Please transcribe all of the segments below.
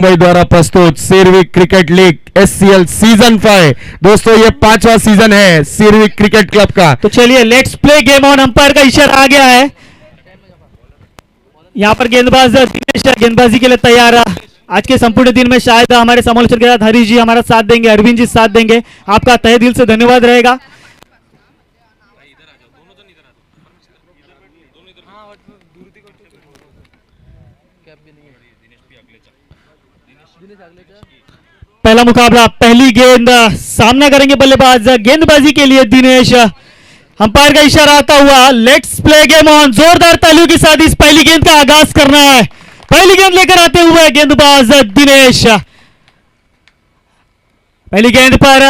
मुंबई द्वारा प्रस्तुत सिरविक cricket league SCL season 5। दोस्तों ये 5वां सीजन है सिरविक क्रिकेट क्लब का। तो चलिए let's play game on. Umpire का इशारा आ गया है। यहाँ पर गेंदबाज दिनेश गेंदबाजी के लिए तैयार है। आज के संपूर्ण दिन में शायद हमारे समालोचन के साथ हरीश जी हमारा साथ देंगे, अरविंद जी साथ देंगे। आपका तहे दिल से धन्यवाद रहेगा। पहला मुकाबला, पहली गेंद, सामना करेंगे बल्लेबाज गेंदबाजी के लिए दिनेश। अंपायर का इशारा आता हुआ लेट्स प्ले गेम ऑन। जोरदार तालियों के साथ इस पहली गेंद का आगाज करना है। पहली गेंद लेकर आते हुए गेंदबाज दिनेश। पहली गेंद पर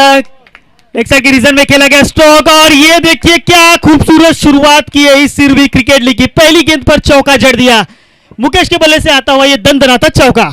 एक साइड के रीजन में खेला गया स्ट्रोक, और ये देखिए क्या खूबसूरत शुरुआत की है इस सिरविक क्रिकेट लीग की। पहली गेंद पर चौका जड़ दिया मुकेश के बल्ले से आता हुआ ये दंदनाता चौका।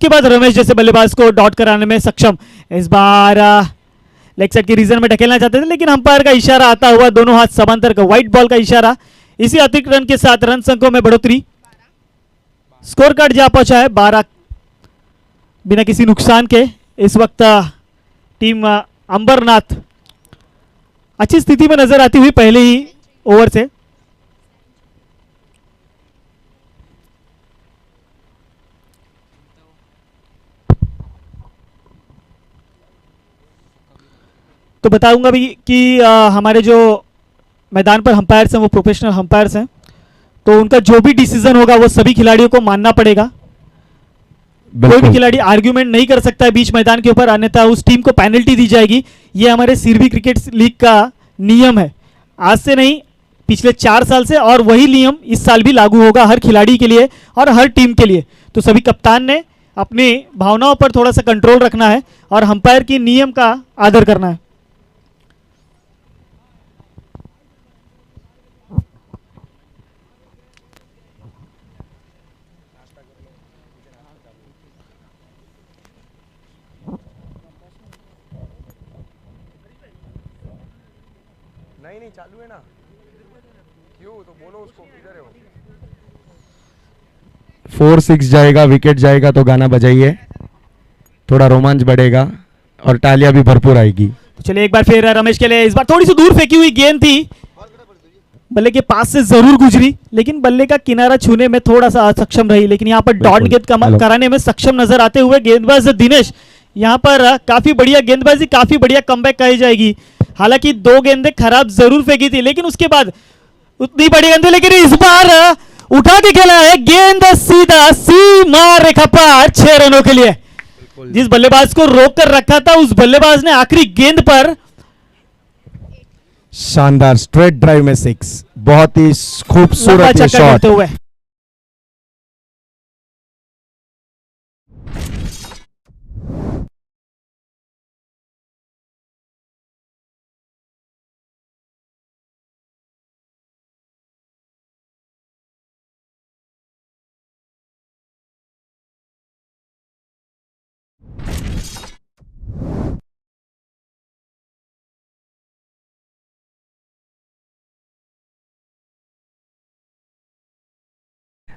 के बाद रमेश जैसे बल्लेबाज को डॉट कराने में सक्षम। इस बार लेग साइड के रीजन में ढकेलना चाहते थे, लेकिन अंपायर का इशारा आता हुआ दोनों हाथ समांतर का व्हाइट बॉल का इशारा। इसी अतिरिक्त रन के साथ रन संख्या में बढ़ोतरी। स्कोर कार्ड जा पहुंचा है 12 बिना किसी नुकसान के। इस वक्त टीम अंबरनाथ अच्छी स्थिति में नजर आती हुई पहले ही ओवर से। तो बताऊंगा भी कि हमारे जो मैदान पर अंपायर्स हैं वो प्रोफेशनल अंपायर्स हैं, तो उनका जो भी डिसीजन होगा वो सभी खिलाड़ियों को मानना पड़ेगा। कोई भी खिलाड़ी आर्ग्यूमेंट नहीं कर सकता है बीच मैदान के ऊपर, अन्यथा उस टीम को पेनल्टी दी जाएगी। ये हमारे सिरविक क्रिकेट लीग का नियम है, आज से नहीं पिछले 4 साल से, और वही नियम इस साल भी लागू होगा हर खिलाड़ी के लिए और हर टीम के लिए। तो सभी कप्तान ने अपनी भावनाओं पर थोड़ा सा कंट्रोल रखना है और अंपायर की नियम का आदर करना है। नहीं चालू है ना, क्यों तो बोलो उसको, किधर है वो। 4-6 जाएगा, विकेट जाएगा तो गाना बजाइए, थोड़ा रोमांच बढ़ेगा और तालियां भी भरपूर आएगी। तो चलिए एक बार फिर रमेश के लिए। इस बार थोड़ी सी दूर फेंकी हुई गेंद थी, बल्ले के पास से जरूर गुजरी, लेकिन बल्ले का किनारा छूने में थोड़ा सा असक्षम रही। लेकिन यहाँ पर डॉट गेंद कराने में सक्षम नजर आते हुए गेंदबाज दिनेश यहाँ पर काफी बढ़िया गेंदबाजी, काफी बढ़िया कमबैक कही जाएगी। हालांकि 2 गेंदें खराब जरूर फेंकी थी, लेकिन उसके बाद उतनी बड़ी गेंद, लेकिन इस बार उठा के खेला है गेंद सीधा सीमा रेखा पार 6 रनों के लिए। जिस बल्लेबाज को रोक कर रखा था उस बल्लेबाज ने आखिरी गेंद पर शानदार स्ट्रेट ड्राइव में 6, बहुत ही लंबा खूबसूरत ये छक्का शॉट। करते हुए।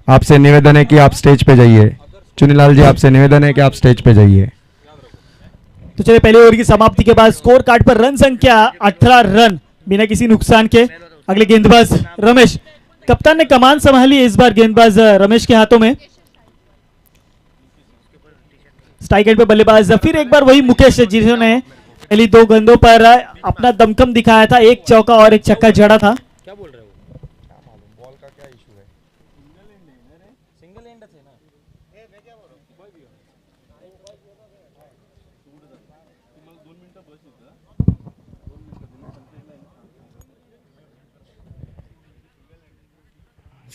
आपसे निवेदन है कि आप स्टेज पे जाइए। चुनीलाल जी, आपसे निवेदन है कि आप स्टेज पे जाइए। तो चलिए पहले ओवर की समाप्ति के बाद स्कोर कार्ड पर रन संख्या 18 रन बिना किसी नुकसान के। अगले गेंदबाज रमेश, कप्तान ने कमान संभाली इस बार गेंदबाज रमेश के हाथों में। स्ट्राइक एंड पे बल्लेबाज फिर एक बार वही मुकेश जिन्होंने पहली 2 गेंदों पर अपना दमखम दिखाया था, एक चौका और एक छक्का जड़ा था। क्या बोल रहे हो? क्या मालूम बॉल का क्या इशू है। सिंगल एंड थे ना।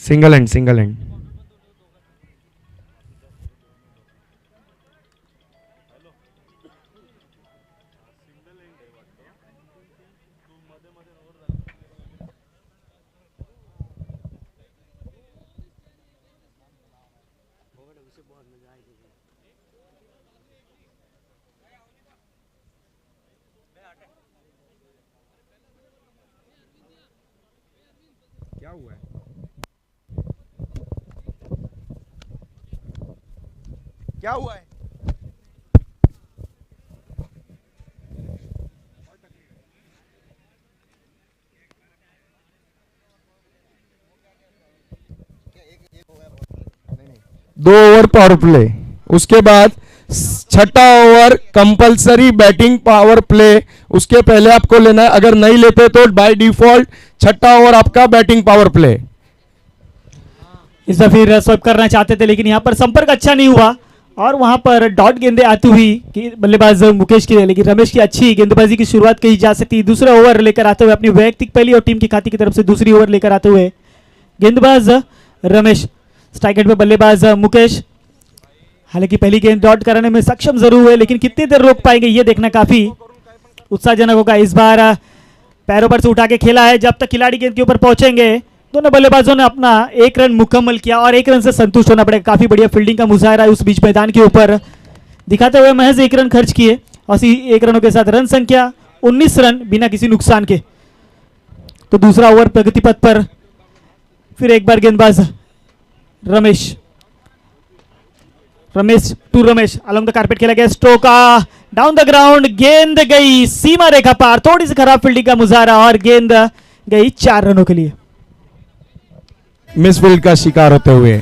Single and, single and. क्या हुआ है? क्या हुआ है? दो ओवर पावर प्ले, उसके बाद छठा over compulsory batting power play. उसके पहले आपको लेना है, अगर नहीं लेते तो बाय डिफॉल्ट छठा ओवर आपका बैटिंग पावर प्ले। इस बार फिर स्वेप करना चाहते थे लेकिन यहाँ पर संपर्क अच्छा नहीं हुआ और वहां पर डॉट गेंदें आती हुई कि बल्लेबाज मुकेश की, लेकिन रमेश की अच्छी गेंदबाजी की शुरुआत कही जा सकती है। दूसरा ओवर लेकर आते हुए अपनी वैयक्तिक पहली और टीम की खाती की तरफ से दूसरी ओवर लेकर आते हुए गेंदबाज रमेश, स्ट्राइक एंड पे बल्लेबाज मुकेश। हालांकि पहली गेंद डॉट कराने में सक्षम जरूर हुए लेकिन कितनी देर रोक पाएंगे ये देखना काफी उत्साहजनक होगा। इस बार पैरों पर से उठा के खेला है, जब तक खिलाड़ी गेंद के ऊपर पहुंचेंगे दोनों बल्लेबाजों ने अपना 1 रन मुकम्मल किया और 1 रन से संतुष्ट होना पड़ेगा। काफी बढ़िया फील्डिंग का मुजाहरा उस बीच मैदान के ऊपर दिखाते हुए महज 1 रन खर्च किए और 1 रनों के साथ रन संख्या 19 रन बिना किसी नुकसान के। तो दूसरा ओवर प्रगति पथ पर फिर एक बार गेंदबाज Ramesh, Ramesh to Ramesh, along the carpet खेला गया, स्ट्रोक डाउन द ग्राउंड, गेंद गई सीमा रेखा पार, थोड़ी सी खराब फील्डिंग का मुजाहरा और गेंद गई 4 रनों के लिए। मिसफील्ड का शिकार होते हुए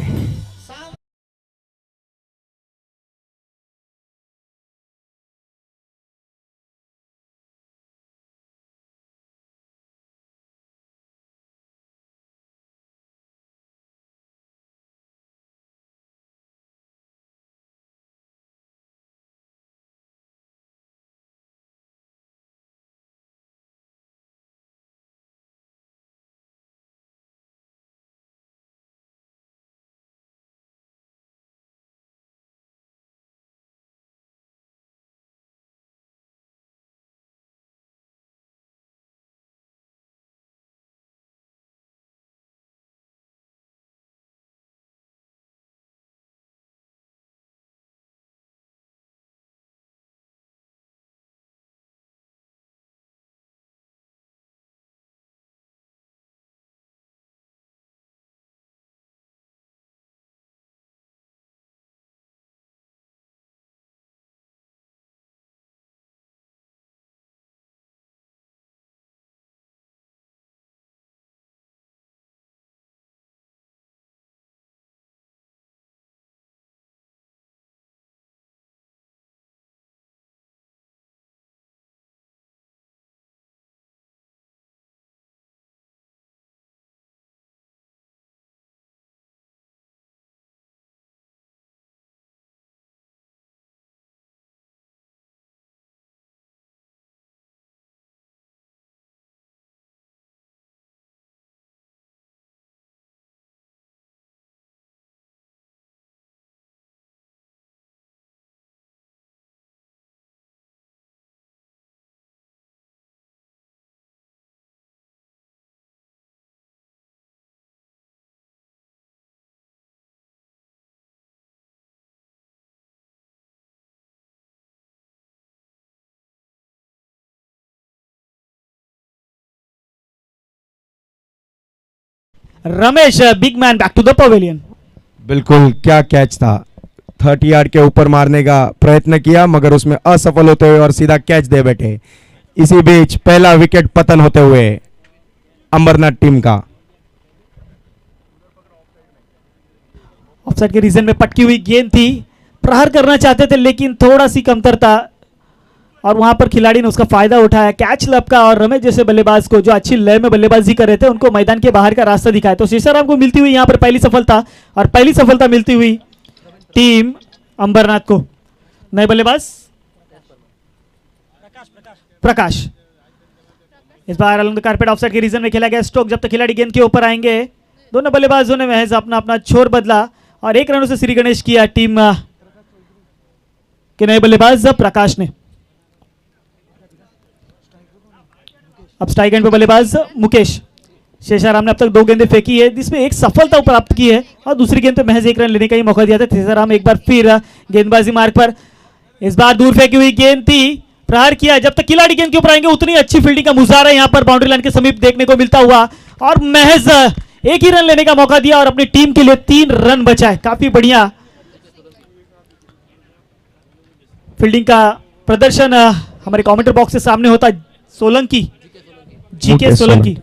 Ramesh big man back to the pavilion. बिल्कुल क्या कैच था। 30 यार्ड के ऊपर मारने का प्रयत्न किया मगर उसमें असफल होते हुए और सीधा कैच दे बैठे। इसी बीच पहला विकेट पतन होते हुए अंबरनाथ टीम का। ऑफसाइड के रीजन में पटकी हुई गेंद थी, प्रहार करना चाहते थे लेकिन थोड़ा सी कमतरता, और वहां पर खिलाड़ी ने उसका फायदा उठाया, कैच लपका और रमेश जैसे बल्लेबाज को जो अच्छी लय में बल्लेबाजी कर रहे थे उनको मैदान के बाहर का रास्ता दिखाया। तो शेषाराम को मिलती हुई यहां पर पहली सफलता, और पहली सफलता मिलती हुई टीम अंबरनाथ को। नए बल्लेबाज प्रकाश। इस बार अलॉन्ग द कारपेट ऑफसाइड के रीजन में खेला गया स्ट्रोक। जब तक खिलाड़ी गेंद के ऊपर आएंगे दोनों बल्लेबाजों ने महज अपना अपना छोर बदला और 1 रनों से श्री गणेश किया टीम के नए बल्लेबाज प्रकाश ने। अब स्ट्राइक एंड पे बल्लेबाज मुकेश। शेषाराम ने अब तक 2 गेंदें फेंकी है जिसमें एक सफलता प्राप्त की है और दूसरी गेंद पे महज 1 रन लेने का ही मौका दिया था। शेषाराम एक बार फिर गेंदबाजी मार्ग पर, इस बार दूर फेंकी हुई गेंद थी, प्रहार किया। जब तक खिलाड़ी गेंद के ऊपर आएंगे उतनी अच्छी फील्डिंग का मुजाहरा यहां पर बाउंड्री लाइन के समीप देखने को मिलता हुआ, और महज 1 ही रन लेने का मौका दिया और अपनी टीम के लिए 3 रन बचाए। काफी बढ़िया फील्डिंग का प्रदर्शन हमारे कमेंटेटर बॉक्स के सामने होता। सोलंकी, जीके सोलंकी।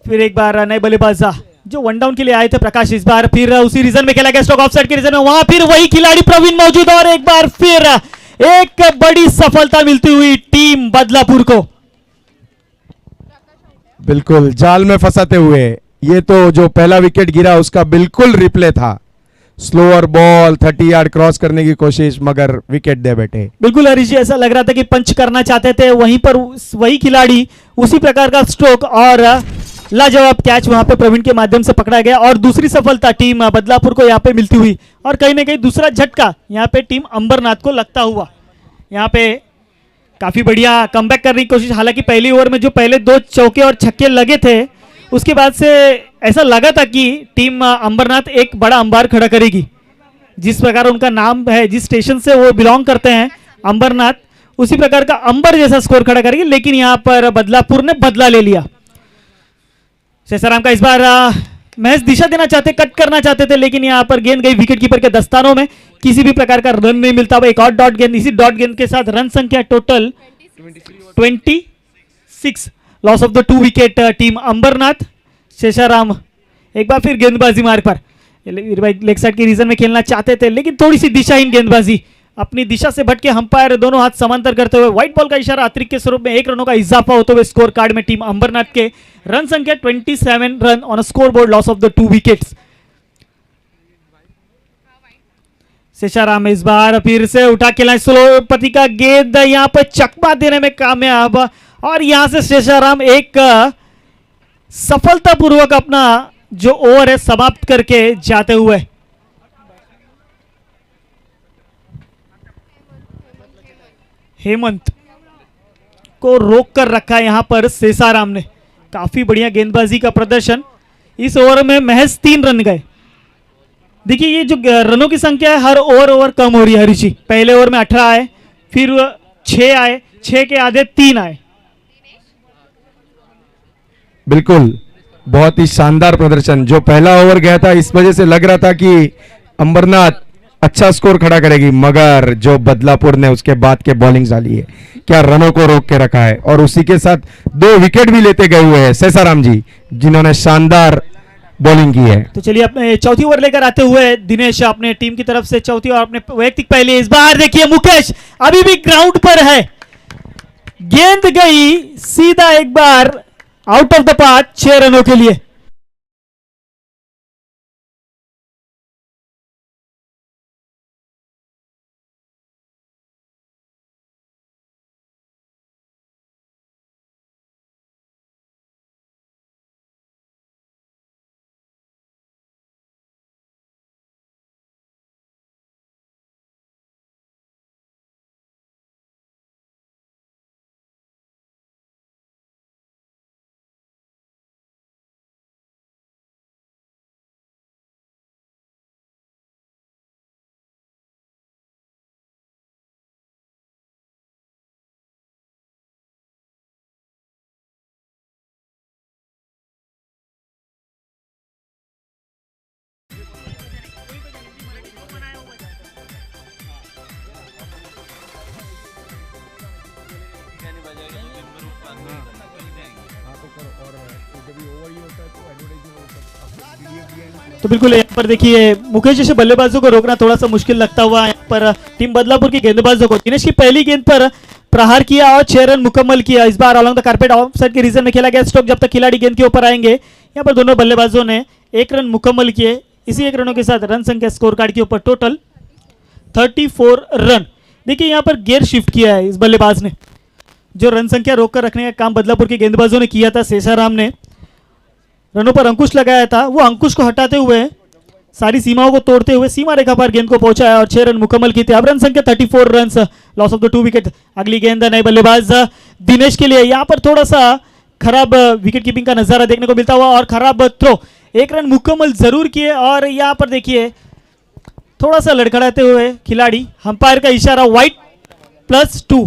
फिर एक बार नए बल्लेबाज जो वन डाउन के लिए आए थे प्रकाश, इस बार फिर उसी रीजन में खेला गया स्ट्रोक ऑफसाइड के रीजन में, वहां फिर वही खिलाड़ी प्रवीण मौजूद और एक बार फिर एक बड़ी सफलता मिलती हुई टीम बदलापुर को। बिल्कुल जाल में फंसाते हुए। ये तो जो पहला विकेट गिरा उसका बिल्कुल रिप्ले था। स्लोअर बॉल 30 यार्ड क्रॉस करने की कोशिश मगर विकेट दे बैठे। बिल्कुल हरीश जी, ऐसा लग रहा था कि पंच करना चाहते थे, वहीं पर वही खिलाड़ी उसी प्रकार का स्ट्रोक और लाजवाब कैच वहां पे प्रवीण के माध्यम से पकड़ा गया और दूसरी सफलता टीम बदलापुर को यहां पे मिलती हुई, और कहीं ना कहीं दूसरा झटका यहां पे टीम अंबरनाथ को लगता हुआ। यहां पे काफी बढ़िया कमबैक करने की कोशिश, हालांकि पहली ओवर में जो पहले 2 चौके और छक्के लगे थे उसके बाद से ऐसा लगा था कि टीम अंबरनाथ एक बड़ा अंबार खड़ा करेगी। जिस प्रकार उनका नाम है, जिस स्टेशन से वो बिलोंग करते हैं अंबरनाथ, उसी प्रकार का अंबर जैसा स्कोर खड़ा करेगी, लेकिन यहां पर बदलापुर ने बदला ले लिया। शेषाराम का इस बार महज दिशा देना चाहते, कट करना चाहते थे, लेकिन यहां पर गेंद गई विकेट कीपर के दस्तानों में, किसी भी प्रकार का रन नहीं मिलता। एक और डॉट गेंद, इसी डॉट गेंद के साथ रन संख्या total 26, loss of the 2 wicket team Ambernath. Shesharam एक बार फिर गेंदबाजी मार्ग पर, लेग साइड के रीजन में खेलना चाहते थे लेकिन थोड़ी सी दिशाहीन गेंदबाजी, अपनी दिशा से भटके अंपायर दोनों हाथ समांतर करते हुए व्हाइट बॉल का इशारा, अतिरिक्त के स्वरूप में 1 रनों का इजाफा होते हुए स्कोर कार्ड में टीम अंबरनाथ के रन संख्या 27 run on score board, loss of the 2 wickets. Shesharam इस बार फिर से उठा खेला, स्लोपति का गेंद यहां पर चकमा देने में कामयाब, और यहां से शेषाराम एक सफलतापूर्वक अपना जो ओवर है समाप्त करके जाते हुए। हेमंत को रोक कर रखा यहां पर शेषाराम ने, काफी बढ़िया गेंदबाजी का प्रदर्शन। इस ओवर में महज 3 रन गए। देखिए ये जो रनों की संख्या है हर ओवर कम हो रही है हरीश जी। पहले ओवर में 18 आए, फिर 6 आए, 6 के आधे 3 आए। बिल्कुल बहुत ही शानदार प्रदर्शन। जो पहला ओवर गया था इस वजह से लग रहा था कि अंबरनाथ अच्छा स्कोर खड़ा करेगी, मगर जो बदलापुर ने उसके बाद के बॉलिंग डाली है, क्या रनों को रोक के रखा है, और उसी के साथ 2 विकेट भी लेते गए हुए हैं शेषाराम जी, जिन्होंने शानदार बॉलिंग की है। तो चलिए अपने चौथी ओवर लेकर आते हुए दिनेश अपने टीम की तरफ से चौथी ओवर अपने वैयक्तिक पहले। इस बार देखिए मुकेश अभी भी ग्राउंड पर है, गेंद गई सीधा एक बार आउट ऑफ द पार्क 6 रनों के लिए। तो बिल्कुल यहाँ पर देखिए मुकेश जैसे बल्लेबाजों को रोकना थोड़ा सा मुश्किल लगता हुआ यहाँ पर टीम बदलापुर की गेंदबाजों को दिनेश की पहली गेंद पर प्रहार किया और 6 रन मुकम्मल किया। इस बार अलॉन्ग द कारपेट ऑफसाइड के रीजन में खेला गया स्ट्रोक जब तक खिलाड़ी गेंद के ऊपर आएंगे। यहाँ पर दोनों बल्लेबाजों ने 1 रन मुकम्मल किए। इसी 1 रनों के साथ रन संख्या स्कोर कार्ड के ऊपर टोटल 34 रन। देखिए यहाँ पर गियर शिफ्ट किया है इस बल्लेबाज ने, जो रन संख्या रोककर रखने का काम बदलापुर के गेंदबाजों ने किया था। शेषाराम ने रनों पर अंकुश लगाया था, वो अंकुश को हटाते हुए सारी सीमाओं को तोड़ते हुए सीमा रेखा पर गेंद को पहुंचाया और 6 रन मुकम्मल की थी। अब रन संख्या 34 run, loss of the 2 wicket. अगली गेंद नए बल्लेबाज दिनेश के लिए। यहाँ पर थोड़ा सा खराब विकेट कीपिंग का नजारा देखने को मिलता हुआ और खराब थ्रो। 1 रन मुकम्मल जरूर किए और यहाँ पर देखिए थोड़ा सा लड़खड़ाते हुए खिलाड़ी, अंपायर का इशारा वाइट +2,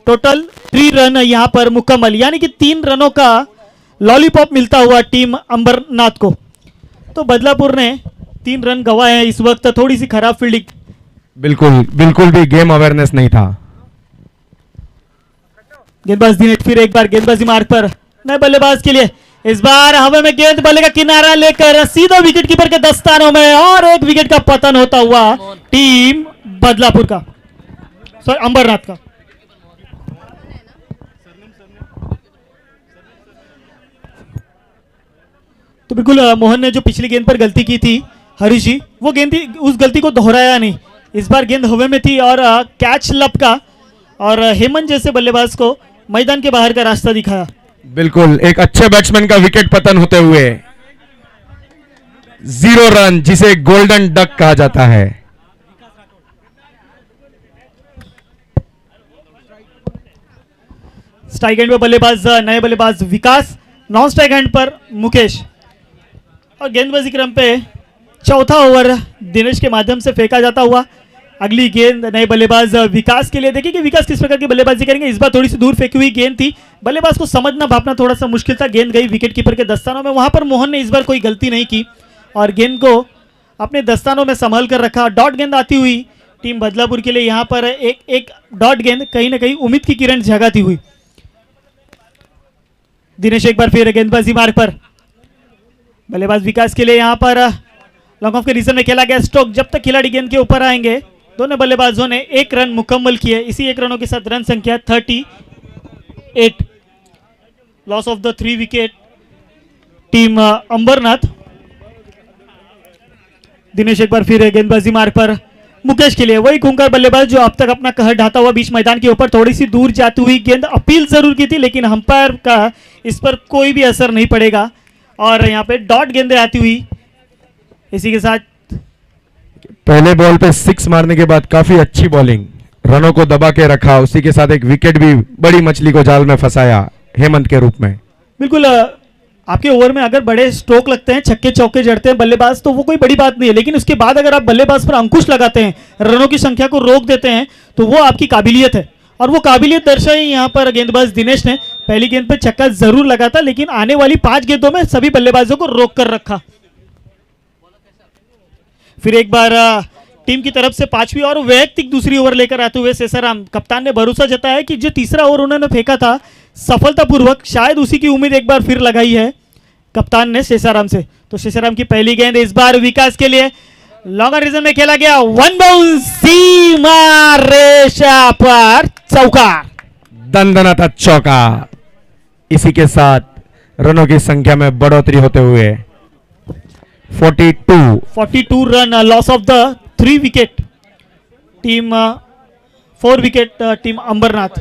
टोटल 3 रन यहाँ पर मुकम्मल, यानी कि 3 रनों का लॉलीपॉप मिलता हुआ टीम अंबरनाथ को। तो बदलापुर ने 3 रन गंवाए हैं इस वक्त, थोड़ी सी खराब फील्डिंग। बिल्कुल भी गेम अवेयरनेस नहीं था। गेंदबाज दिनेश फिर एक बार गेंदबाजी मार्ग पर नए बल्लेबाज के लिए। इस बार हवा में गेंद बल्ले का किनारा लेकर सीधा विकेट कीपर के दस्तानों में और 1 विकेट का पतन होता हुआ टीम बदलापुर का, सॉरी अंबरनाथ का। तो बिल्कुल मोहन ने जो पिछली गेंद पर गलती की थी हरीश जी, वो गेंद उस गलती को दोहराया नहीं। इस बार गेंद हवा में थी और कैच लपका और हेमंत जैसे बल्लेबाज को मैदान के बाहर का रास्ता दिखाया। बिल्कुल एक अच्छे बैट्समैन का विकेट पतन होते हुए 0 रन, जिसे गोल्डन डक कहा जाता है। स्ट्राइक हैंड पर बल्लेबाज नए बल्लेबाज विकास, नॉन स्ट्राइक हैंड पर मुकेश और गेंदबाजी क्रम पे चौथा ओवर दिनेश के माध्यम से फेंका जाता हुआ। अगली गेंद नए बल्लेबाज विकास के लिए। देखिए कि विकास किस प्रकार की बल्लेबाजी करेंगे। इस बार थोड़ी सी दूर फेंकी हुई गेंद थी, बल्लेबाज को समझना भापना थोड़ा सा मुश्किल था। गेंद गई विकेट कीपर के दस्तानों में, वहां पर मोहन ने इस बार कोई गलती नहीं की और गेंद को अपने दस्तानों में संभाल कर रखा। डॉट गेंद आती हुई टीम बदलापुर के लिए। यहाँ पर एक डॉट गेंद कहीं ना कहीं उम्मीद की किरण जगाती हुई। दिनेश एक बार फिर गेंदबाजी मार्ग पर, बल्लेबाज विकास के लिए। यहाँ पर लॉन्ग ऑफ के रीजन में खेला गया स्ट्रोक जब तक खिलाड़ी गेंद के ऊपर आएंगे। दोनों बल्लेबाजों ने 1 रन मुकम्मल किए। इसी 1 रनों के साथ रन संख्या 38, loss of the 3 wicket team Ambernath. Dinesh एक बार फिर गेंदबाजी मार्ग पर मुकेश के लिए। वही खूंखार बल्लेबाज जो अब तक अपना कहर ढाता हुआ बीच मैदान के ऊपर थोड़ी सी दूर जाती हुई गेंद अपील जरूर की थी, लेकिन अंपायर का इस पर कोई भी असर नहीं पड़ेगा और यहाँ पे डॉट गेंदें आती हुई। इसी के साथ पहले बॉल पे 6 मारने के बाद काफी अच्छी बॉलिंग, रनों को दबा के रखा, उसी के साथ एक विकेट भी बड़ी मछली को जाल में फंसाया हेमंत के रूप में। बिल्कुल आपके ओवर में अगर बड़े स्ट्रोक लगते हैं, छक्के चौके जड़ते हैं बल्लेबाज, तो वो कोई बड़ी बात नहीं है, लेकिन उसके बाद अगर आप बल्लेबाज पर अंकुश लगाते हैं, रनों की संख्या को रोक देते हैं, तो वो आपकी काबिलियत है और वो काबिलियत दर्शाई यहाँ पर गेंदबाज दिनेश ने। पहली गेंद पर छक्का जरूर लगा था, लेकिन आने वाली 5 गेंदों में सभी बल्लेबाजों को रोक कर रखा। फिर एक बार टीम की तरफ से 5वीं और वैयक्तिक दूसरी ओवर लेकर आते हुए शेषाराम कप्तान ने भरोसा जताया कि जो तीसरा ओवर उन्होंने फेंका था सफलतापूर्वक, शायद उसी की उम्मीद एक बार फिर लगाई है कप्तान ने शेषाराम से। तो शेषाराम की पहली गेंद इस बार विकास के लिए लॉन्गर रीजन में खेला गया, 1 बाउंस, सीमा रेखा पर चौका, दंदनाता चौका। इसी के साथ रनों की संख्या में बढ़ोतरी होते हुए 42 run, loss of the 3 wicket team 4 wicket team Ambernath.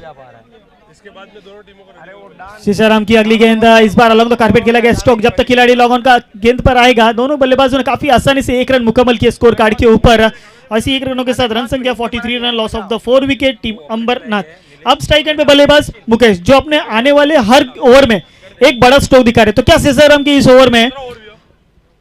Shesharam की अगली गेंद इस बार अलग कारपेट खेला गया स्ट्रोक जब तक खिलाड़ी लॉग ऑन का गेंद पर आएगा। दोनों बल्लेबाजों ने काफी आसानी से 1 रन मुकम्मल किया स्कोर कार्ड के ऊपर। ऐसी 1 रनों के साथ रन संख्या 43 run, loss of the 4 wicket team Ambernath. अब स्ट्राइक एंड पे बल्लेबाज मुकेश, जो अपने आने वाले हर ओवर में एक बड़ा स्ट्रोक दिखा रहे। तो क्या शेषाराम की इस ओवर में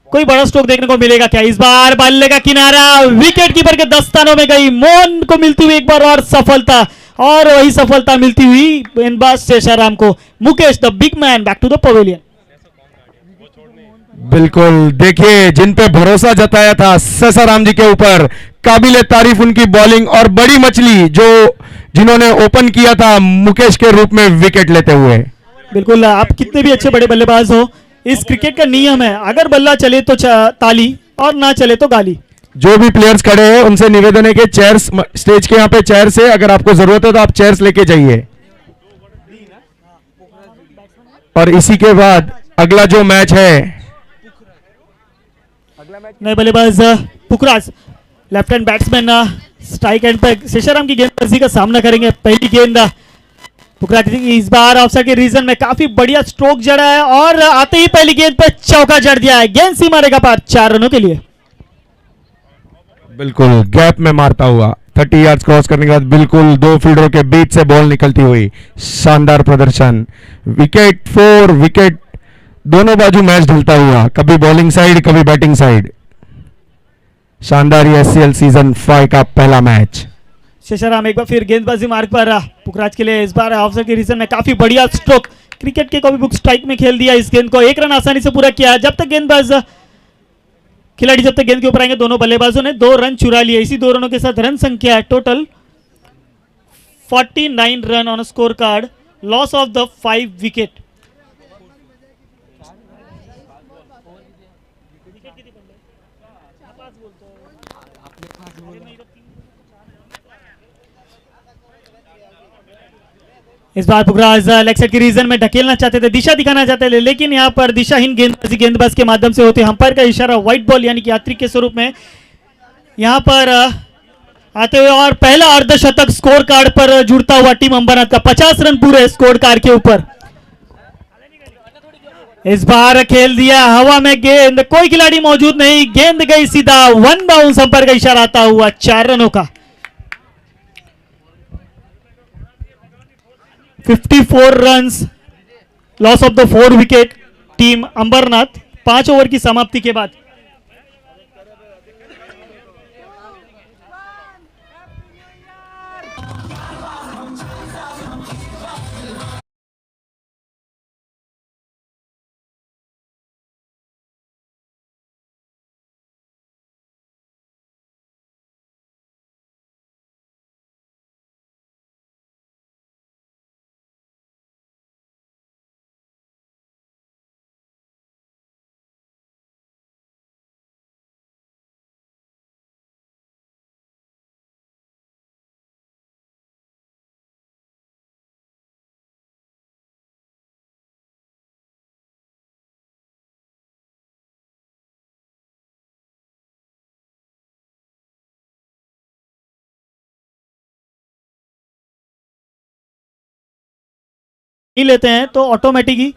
कोई बड़ा स्ट्रोक देखने को मिलेगा क्या? इस बार बल्ले का किनारा विकेट कीपर के दस्तानों में गई, मोहन को मिलती हुई एक बार और सफलता, और वही सफलता मिलती हुई गेंदबाज शेषाराम को। Mukesh the big man back to the pavilion. बिल्कुल, देखिए जिन पे भरोसा जताया था शेषाराम जी के ऊपर, काबिले तारीफ उनकी बॉलिंग और बड़ी मछली जो जिन्होंने ओपन किया था मुकेश के रूप में विकेट लेते हुए। बिल्कुल, आप कितने भी अच्छे बड़े बल्लेबाज हो, इस क्रिकेट का नियम है, अगर बल्ला चले तो ताली और ना चले तो गाली। जो भी प्लेयर्स खड़े हैं उनसे निवेदन है कि चेयर्स, स्टेज के यहाँ पे चेयर्स है, अगर आपको जरूरत है तो आप चेयर्स लेके जाइए। और इसी के बाद अगला जो मैच है, नए बल्लेबाज Pukhraj, left hand batsman, strike end पर शेषाराम की गेंदबाजी का सामना करेंगे। पहली गेंद पुखराज इस बार ऑफसाइड के रीजन में काफी बढ़िया स्ट्रोक जड़ा है और आते ही पहली गेंद पे चौका जड़ दिया है। गेंद सीमा रेखा पार, 4 रनों के लिए। बिल्कुल गैप में मारता हुआ 30 यार्ड्स क्रॉस करने के बाद बिल्कुल 2 फील्डरों के बीच से बॉल निकलती हुई, शानदार प्रदर्शन। विकेट 4 विकेट, दोनों बाजू मैच ढलता हुआ, कभी बॉलिंग साइड कभी बैटिंग साइड। शानदार ये SCL सीजन 5 का पहला मैच। शेषाराम एक बार फिर गेंदबाजी मार्ग पर, पुखराज के लिए इस बार ऑफसाइड के रीजन में काफी बढ़िया स्ट्रोक, क्रिकेट के कॉपी बुक स्ट्राइक में खेल दिया इस गेंद को। 1 रन आसानी से पूरा किया। जब तक खिलाड़ी जब तक गेंद के ऊपर आएंगे, दोनों बल्लेबाजों ने 2 रन चुरा लिए। इसी 2 रनों के साथ रन संख्या है total 49 run on score card, loss of the 5 wicket. इस बार पुखराज लेग साइड के रीजन में ढकेलना चाहते थे, दिशा दिखाना चाहते थे, लेकिन यहां पर दिशाहीन गेंदबाज के माध्यम से होते अंपायर का इशारा व्हाइट बॉल यानी कि यात्री के स्वरूप में यहां पर आते हुए और पहला अर्धशतक स्कोर कार्ड पर जुड़ता हुआ टीम अंबरनाथ का। 50 रन पूरे स्कोर कार्ड के ऊपर। इस बार खेल दिया हवा में गेंद, कोई खिलाड़ी मौजूद नहीं, गेंद गई सीधा 1 बाउंस, अंपायर का इशारा आता हुआ 4 रनों का। 54 runs, loss of the 4 wicket, team Ambernath 5 over की समाप्ति के बाद। नहीं लेते हैं तो ऑटोमेटिक ही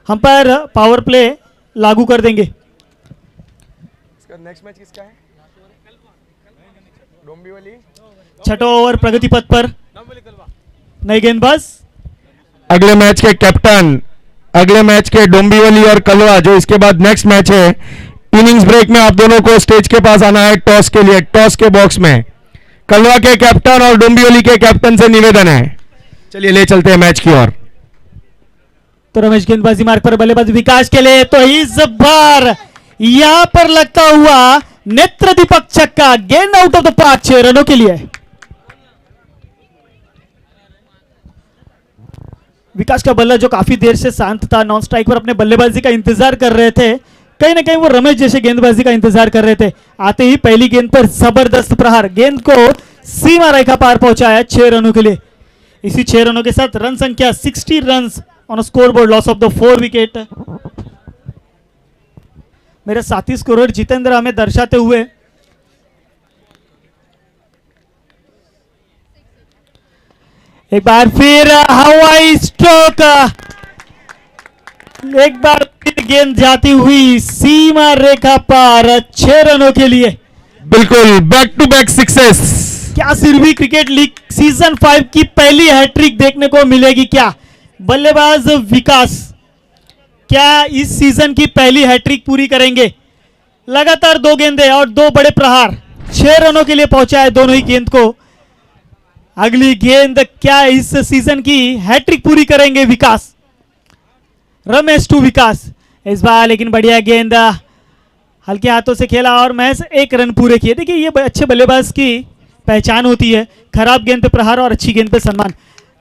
अंपायर पावर प्ले लागू कर देंगे। इसका नेक्स्ट मैच किसका है? डोंबिवली। 6वां ओवर प्रगति पथ पर, नए गेंदबाज। अगले मैच के कैप्टन, अगले मैच के डोंबिवली और कलवा, जो इसके बाद नेक्स्ट मैच है। इनिंग्स ब्रेक में आप दोनों को स्टेज के पास आना है टॉस के लिए, टॉस के बॉक्स में। कलवा के कैप्टन और डोंबिवली के कैप्टन से निवेदन है। चलिए ले चलते हैं मैच की ओर। तो रमेश गेंदबाजी मार्ग पर, बल्लेबाज विकास के लिए, तो इस बार यहां पर लगता हुआ नेत्र दीपक छक्का, गेंद आउट ऑफ द पार्क, 6 रनों के लिए। विकास का बल्ला जो काफी देर से शांत था, नॉन स्ट्राइक पर अपने बल्लेबाजी का इंतजार कर रहे थे, कहीं ना कहीं वो रमेश जैसे गेंदबाजी का इंतजार कर रहे थे। आते ही पहली गेंद पर जबरदस्त प्रहार, गेंद को सीमा रेखा पार पहुंचाया 6 रनों के लिए। इसी 6 रनों के साथ रन संख्या 60 run on scoreboard, loss of the 4 wicket. मेरे साथी स्कोरर जितेंद्र हमें दर्शाते हुए एक बार फिर हवाई स्ट्रोक, एक बार फिर गेंद जाती हुई सीमा रेखा पार, 6 रनों के लिए। बिल्कुल बैक टू बैक सक्सेस। क्या सिरवी क्रिकेट लीग सीजन 5 की पहली हैट्रिक देखने को मिलेगी? क्या बल्लेबाज विकास क्या इस सीजन की पहली हैट्रिक पूरी करेंगे? लगातार 2 गेंदें और 2 बड़े प्रहार, 6 रनों के लिए पहुंचा है दोनों ही गेंद को। अगली गेंद क्या इस सीजन की हैट्रिक पूरी करेंगे विकास? रमेश टू विकास इस बार, लेकिन बढ़िया गेंद हल्के हाथों से खेला और महज 1 रन पूरे किए। देखिए ये अच्छे बल्लेबाज की पहचान होती है, खराब गेंद पे प्रहार और अच्छी गेंद पे सम्मान।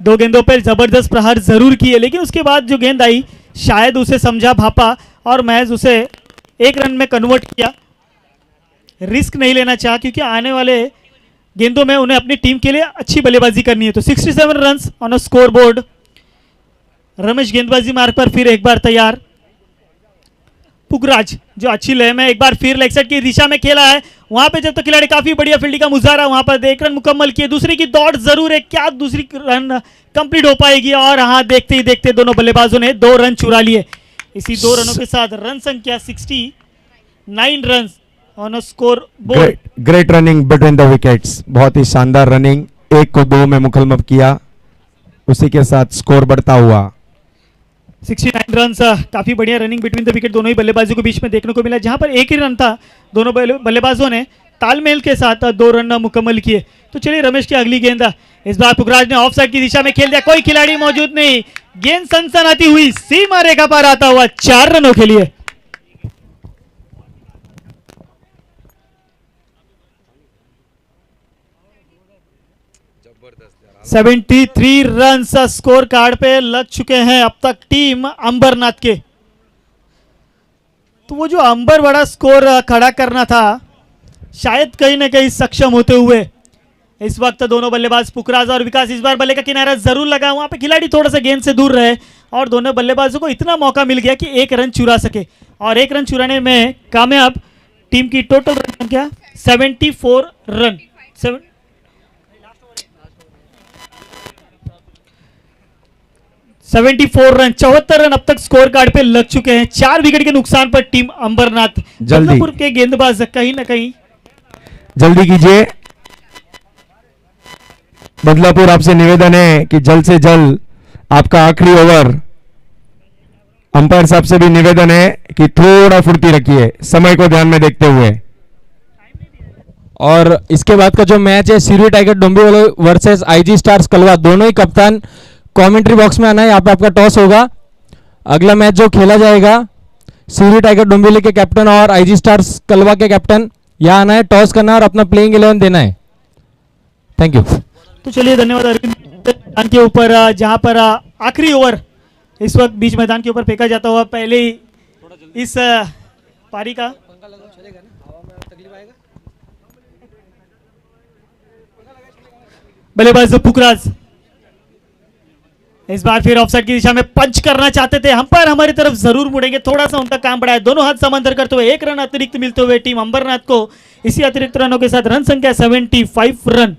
दो गेंदों पर जबरदस्त प्रहार जरूर किए, लेकिन उसके बाद जो गेंद आई शायद उसे समझा भापा और महज उसे एक रन में कन्वर्ट किया। रिस्क नहीं लेना चाहा क्योंकि आने वाले गेंदों में उन्हें अपनी टीम के लिए अच्छी बल्लेबाजी करनी है। तो 67 runs on a score board. Ramesh गेंदबाजी मार्ग पर फिर एक बार तैयार। पुखराज जो अच्छी लय में एक बार फिर लेग साइड की दिशा में खेला है, वहां पे जब तक खिलाड़ी काफी बढ़िया फील्डिंग का मुजाहरा, वहां पर एक रन मुकम्मल किए। दूसरी की दौड़ जरूर है, क्या दूसरी रन कंप्लीट हो पाएगी? और हाँ, देखते ही देखते दोनों बल्लेबाजों ने 2 रन चुरा लिए। इसी 2 रनों के साथ रन संख्या 69 run on a score board. Great running between the wickets, बहुत ही शानदार रनिंग, 1 को 2 में मुकम्मल किया, उसी के साथ स्कोर बढ़ता हुआ। 69 रन काफी बढ़िया रनिंग बिटवीन द विकेट दोनों ही बल्लेबाजों के बीच में देखने को मिला, जहां पर एक ही रन था। दोनों बल्लेबाजों ने तालमेल के साथ 2 रन मुकम्मल किए। तो चलिए रमेश की अगली गेंद, इस बार पुखराज ने ऑफ साइड की दिशा में खेल दिया, कोई खिलाड़ी मौजूद नहीं, गेंद सनसनाती हुई सीमा रेखा पर आता हुआ 4 रनों के लिए। 73 रन स्कोर कार्ड पे लग चुके हैं अब तक टीम अंबरनाथ के। तो वो जो अंबर बड़ा स्कोर खड़ा करना था, शायद कहीं ना कहीं सक्षम होते हुए इस वक्त दोनों बल्लेबाज पुखराज और विकास, इस बार बल्ले का किनारा जरूर लगा, वहां पे खिलाड़ी थोड़ा सा गेंद से दूर रहे और दोनों बल्लेबाजों को इतना मौका मिल गया कि 1 रन चुरा सके और 1 रन चुराने में कामयाब। टीम की टोटल रन संख्या 74 रन। 74 रन, 74 रन अब तक स्कोर कार्ड पे लग चुके हैं। 4 विकेट के नुकसान पर टीम अंबरनाथ, बदलापुर के गेंदबाज कहीं ना कहीं जल्दी कीजिए। बदलापुर आपसे निवेदन है कि जल्द से जल्द आपका आखिरी ओवर। अंपायर साहब से भी निवेदन है कि थोड़ा फुर्ती रखिए समय को ध्यान में देखते हुए। और इसके बाद का जो मैच है Sri tiger Dombivli versus IG stars Kalwa, दोनों ही कप्तान कमेंट्री बॉक्स में आना है। यहाँ पे आपका टॉस होगा। अगला मैच जो खेला जाएगा सिरी टाइगर डोंबिवली के कैप्टन और आईजी स्टार्स कलवा के कैप्टन यहाँ आना है, टॉस करना है और अपना प्लेइंग 11 देना है। Thank you. तो चलिए धन्यवाद अरविंद। मैदान के ऊपर जहां पर आखिरी ओवर इस वक्त बीच मैदान के ऊपर फेंका जाता हुआ पहले ही इस पारी का बल्लेबाज पुखराज इस बार फिर ऑफसाइड की दिशा में पंच करना चाहते थे, अंपायर हमारी तरफ जरूर मुड़ेंगे, थोड़ा सा उनका काम बढ़ाया। दोनों हाथ समांतर करते हुए 1 रन अतिरिक्त मिलते हुए टीम अंबरनाथ को इसी अतिरिक्त रनों के साथ रन संख्या 75 रन।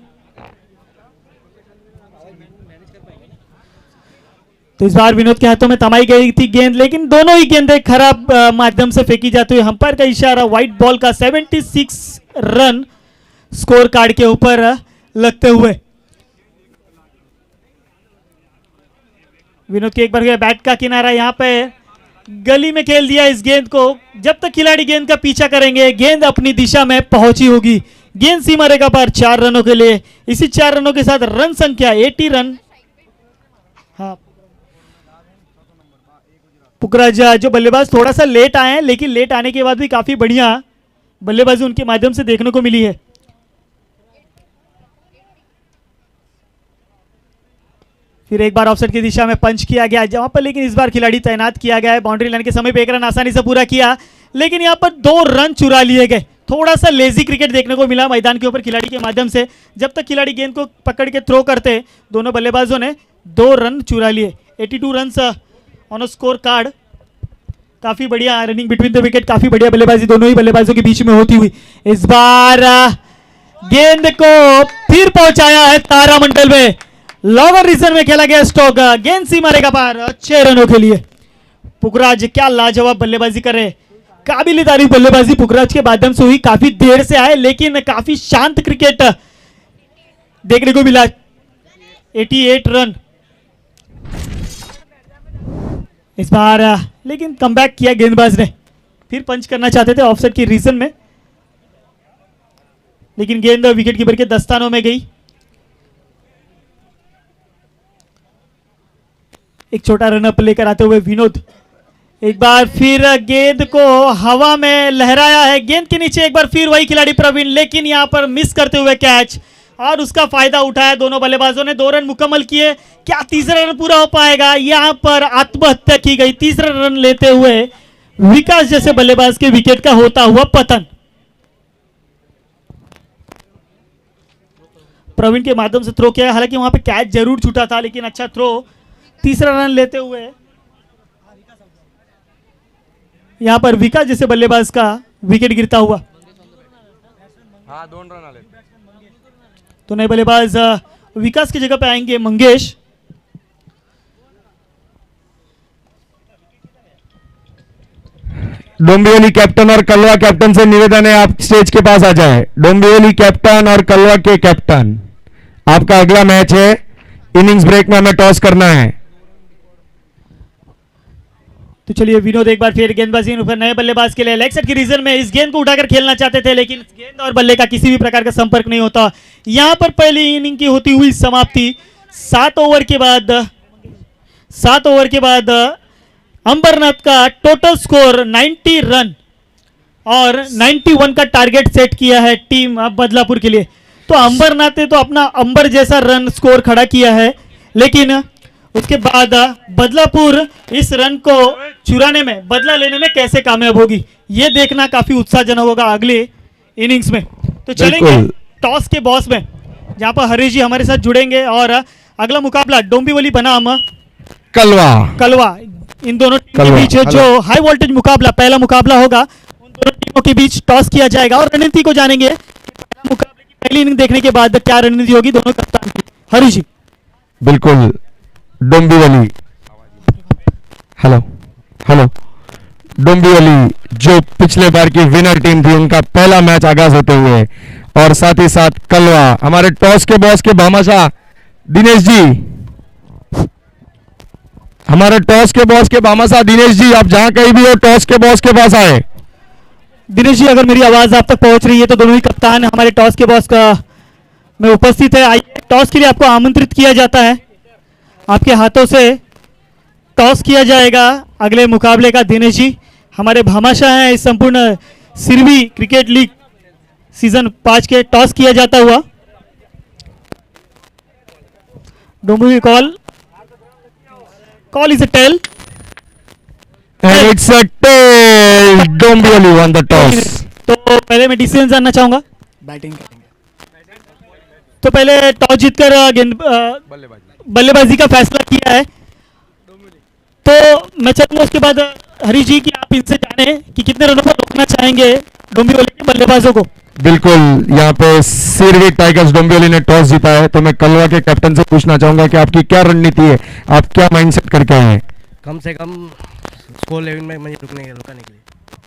तो इस बार विनोद के हाथों में थमाई गई थी गेंद, लेकिन दोनों ही गेंदें खराब माध्यम से फेंकी जाती हुई अंपायर का इशारा व्हाइट बॉल का 76 रन स्कोर कार्ड के ऊपर लगते हुए। विनोद के एक बार बैट का किनारा यहाँ पे गली में खेल दिया इस गेंद को। जब तक खिलाड़ी गेंद का पीछा करेंगे गेंद अपनी दिशा में पहुंची होगी। गेंद सीमा रेखा पर 4 रनों के लिए। इसी 4 रनों के साथ रन संख्या 80 रन। हाँ, पुखराज जो बल्लेबाज थोड़ा सा लेट आए हैं, लेकिन लेट आने के बाद भी काफी बढ़िया बल्लेबाजी उनके माध्यम से देखने को मिली है। फिर एक बार ऑफसाइड की दिशा में पंच किया गया जहां पर, लेकिन इस बार खिलाड़ी तैनात किया गया है। बाउंड्री लाइन के समय पे 1 रन आसानी से पूरा किया, लेकिन यहां पर 2 रन चुरा लिए गए। थोड़ा सा लेजी क्रिकेट देखने को मिला मैदान के ऊपर खिलाड़ी के माध्यम से। जब तक खिलाड़ी गेंद को पकड़ के थ्रो करते, दोनों बल्लेबाजों ने 2 रन चुरा लिए। 82 run on a score card. काफी बढ़िया रनिंग बिटवीन द विकेट, काफी बढ़िया बल्लेबाजी दोनों ही बल्लेबाजों के बीच में होती हुई। इस बार गेंद को फिर पहुंचाया है तारामंडल में, लॉवर रीजन में खेला गया स्टॉक। गेंद सीमा रेखा पार 6 रनों के लिए। पुखराज क्या लाजवाब बल्लेबाजी कर रहे, काबिल तारीफ बल्लेबाजी पुखराज के माध्यम से हुई। काफी देर से आए लेकिन काफी शांत क्रिकेट देखने को मिला। 88 रन इस बार, लेकिन कमबैक किया गेंदबाज ने। फिर पंच करना चाहते थे ऑफसाइड की रीजन में, लेकिन गेंद विकेट कीपर के दस्तानों में गई। एक छोटा रनअप लेकर आते हुए विनोद एक बार फिर गेंद को हवा में लहराया है। गेंद के नीचे एक बार फिर वही खिलाड़ी प्रवीण, लेकिन यहां पर मिस करते हुए कैच। और उसका फायदा उठाया दोनों बल्लेबाजों ने। 2 रन मुकम्मल किए। क्या तीसरा रन पूरा हो पाएगा? यहाँ पर आत्महत्या की गई। तीसरा रन लेते हुए विकास जैसे बल्लेबाज के विकेट का होता हुआ पतन। प्रवीण के माध्यम से थ्रो किया, हालांकि वहां पे कैच जरूर छूटा था, लेकिन अच्छा थ्रो। तीसरा रन लेते हुए यहां पर विकास जैसे बल्लेबाज का विकेट गिरता हुआ। हाँ 2 रन आले. तो नए बल्लेबाज विकास की जगह पे आएंगे मंगेश। डोंबिवली कैप्टन और कलवा कैप्टन से निवेदन है आप स्टेज के पास आ जाए। डोंबिवली कैप्टन और कलवा के कैप्टन, आपका अगला मैच है। इनिंग्स ब्रेक में हमें टॉस करना है। तो चलिए विनोद एक बार फिर गेंदबाजी ऊपर नए बल्लेबाज के लिए लेग साइड के रीजन में इस गेंद को उठाकर खेलना चाहते थे, लेकिन गेंद और बल्ले का किसी भी प्रकार का संपर्क नहीं होता। यहां पर पहली इनिंग की होती हुई समाप्ति। 7 ओवर के बाद अंबरनाथ का टोटल स्कोर 90 रन और 91 का टारगेट सेट किया है टीम बदलापुर के लिए। तो अंबरनाथ ने तो अपना अंबर जैसा रन स्कोर खड़ा किया है, लेकिन उसके बाद बदलापुर इस रन को चुराने में, बदला लेने में कैसे कामयाब होगी, ये देखना काफी उत्साहजनक होगा अगले इनिंग्स में। तो चलेंगे टॉस के बॉस में, जहां पर हरीश जी हमारे साथ जुड़ेंगे और अगला मुकाबला डोंबिवली बनाम कलवा, इन दोनों टीम के बीच जो हाई वोल्टेज मुकाबला, पहला मुकाबला होगा, उन दोनों टीमों के बीच टॉस किया जाएगा और रणनीति को जानेंगे। मुकाबले की पहली इनिंग देखने के बाद क्या रणनीति होगी दोनों कप्तान की। हरीश जी। बिल्कुल, डोंबिवली, हेलो डोंबिवली जो पिछले बार की विनर टीम थी, उनका पहला मैच आगाज होते हुए, और साथ ही साथ कलवा, हमारे टॉस के बॉस के भामाशाह दिनेश जी, हमारे टॉस के बॉस के भामाशाह दिनेश जी, आप जहां कहीं भी हो टॉस के बॉस के पास आए। दिनेश जी, अगर मेरी आवाज आप तक पहुंच रही है तो दोनों ही कप्तान हमारे टॉस के बॉस का में उपस्थित है। आइए, टॉस के लिए आपको आमंत्रित किया जाता है, आपके हाथों से टॉस किया जाएगा अगले मुकाबले का। दिनेश जी हमारे भामाशाह हैं इस संपूर्ण सिरवी क्रिकेट लीग सीजन 5 के। टॉस किया जाता हुआ Dombivli call is a tail And it's a tail. Dombivli won the toss. तो पहले मैं डिसीजन जानना चाहूंगा। बैटिंग करेंगे। तो पहले टॉस जीतकर बल्लेबाजी का फैसला किया है, तो मैं चाहूंगा उसके बाद हरीश जी की आप इनसे जाने कि कितने रनों पर रोकना चाहेंगे डोंबिवली के बल्लेबाजों को। बिल्कुल, यहाँ पे सिरवी टाइगर्स डोंबिवली ने टॉस जीता है, तो मैं कलवा के कैप्टन से पूछना चाहूंगा कि आपकी क्या रणनीति है, आप क्या माइंडसेट करके आए हैं? कम से कम स्कोर 11 में मुझे रुकाने के लिए।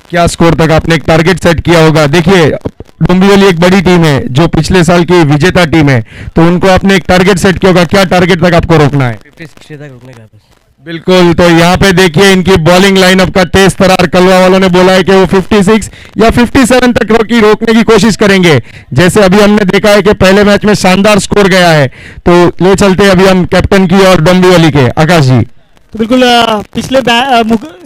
क्या स्कोर तक आपने एक टारगेट सेट किया होगा? देखिए, डोंबिवली एक बड़ी टीम है जो पिछले साल की विजेता टीम है, तो उनको आपने एक टारगेट सेट किया होगा, क्या टारगेट तक आपको रोकना है? 50-60 तक रुकने का बस। बिल्कुल, तो यहाँ पे देखिए इनकी बॉलिंग लाइनअप का तेज तरार। कलवा वालों ने बोला है कि वो 56 या 57 तक रोकने की कोशिश करेंगे। जैसे अभी हमने देखा है कि पहले मैच में शानदार स्कोर गया है, तो ले चलते हैं अभी हम कैप्टन की और डोंबिवली के आकाश जी। तो बिल्कुल, पिछले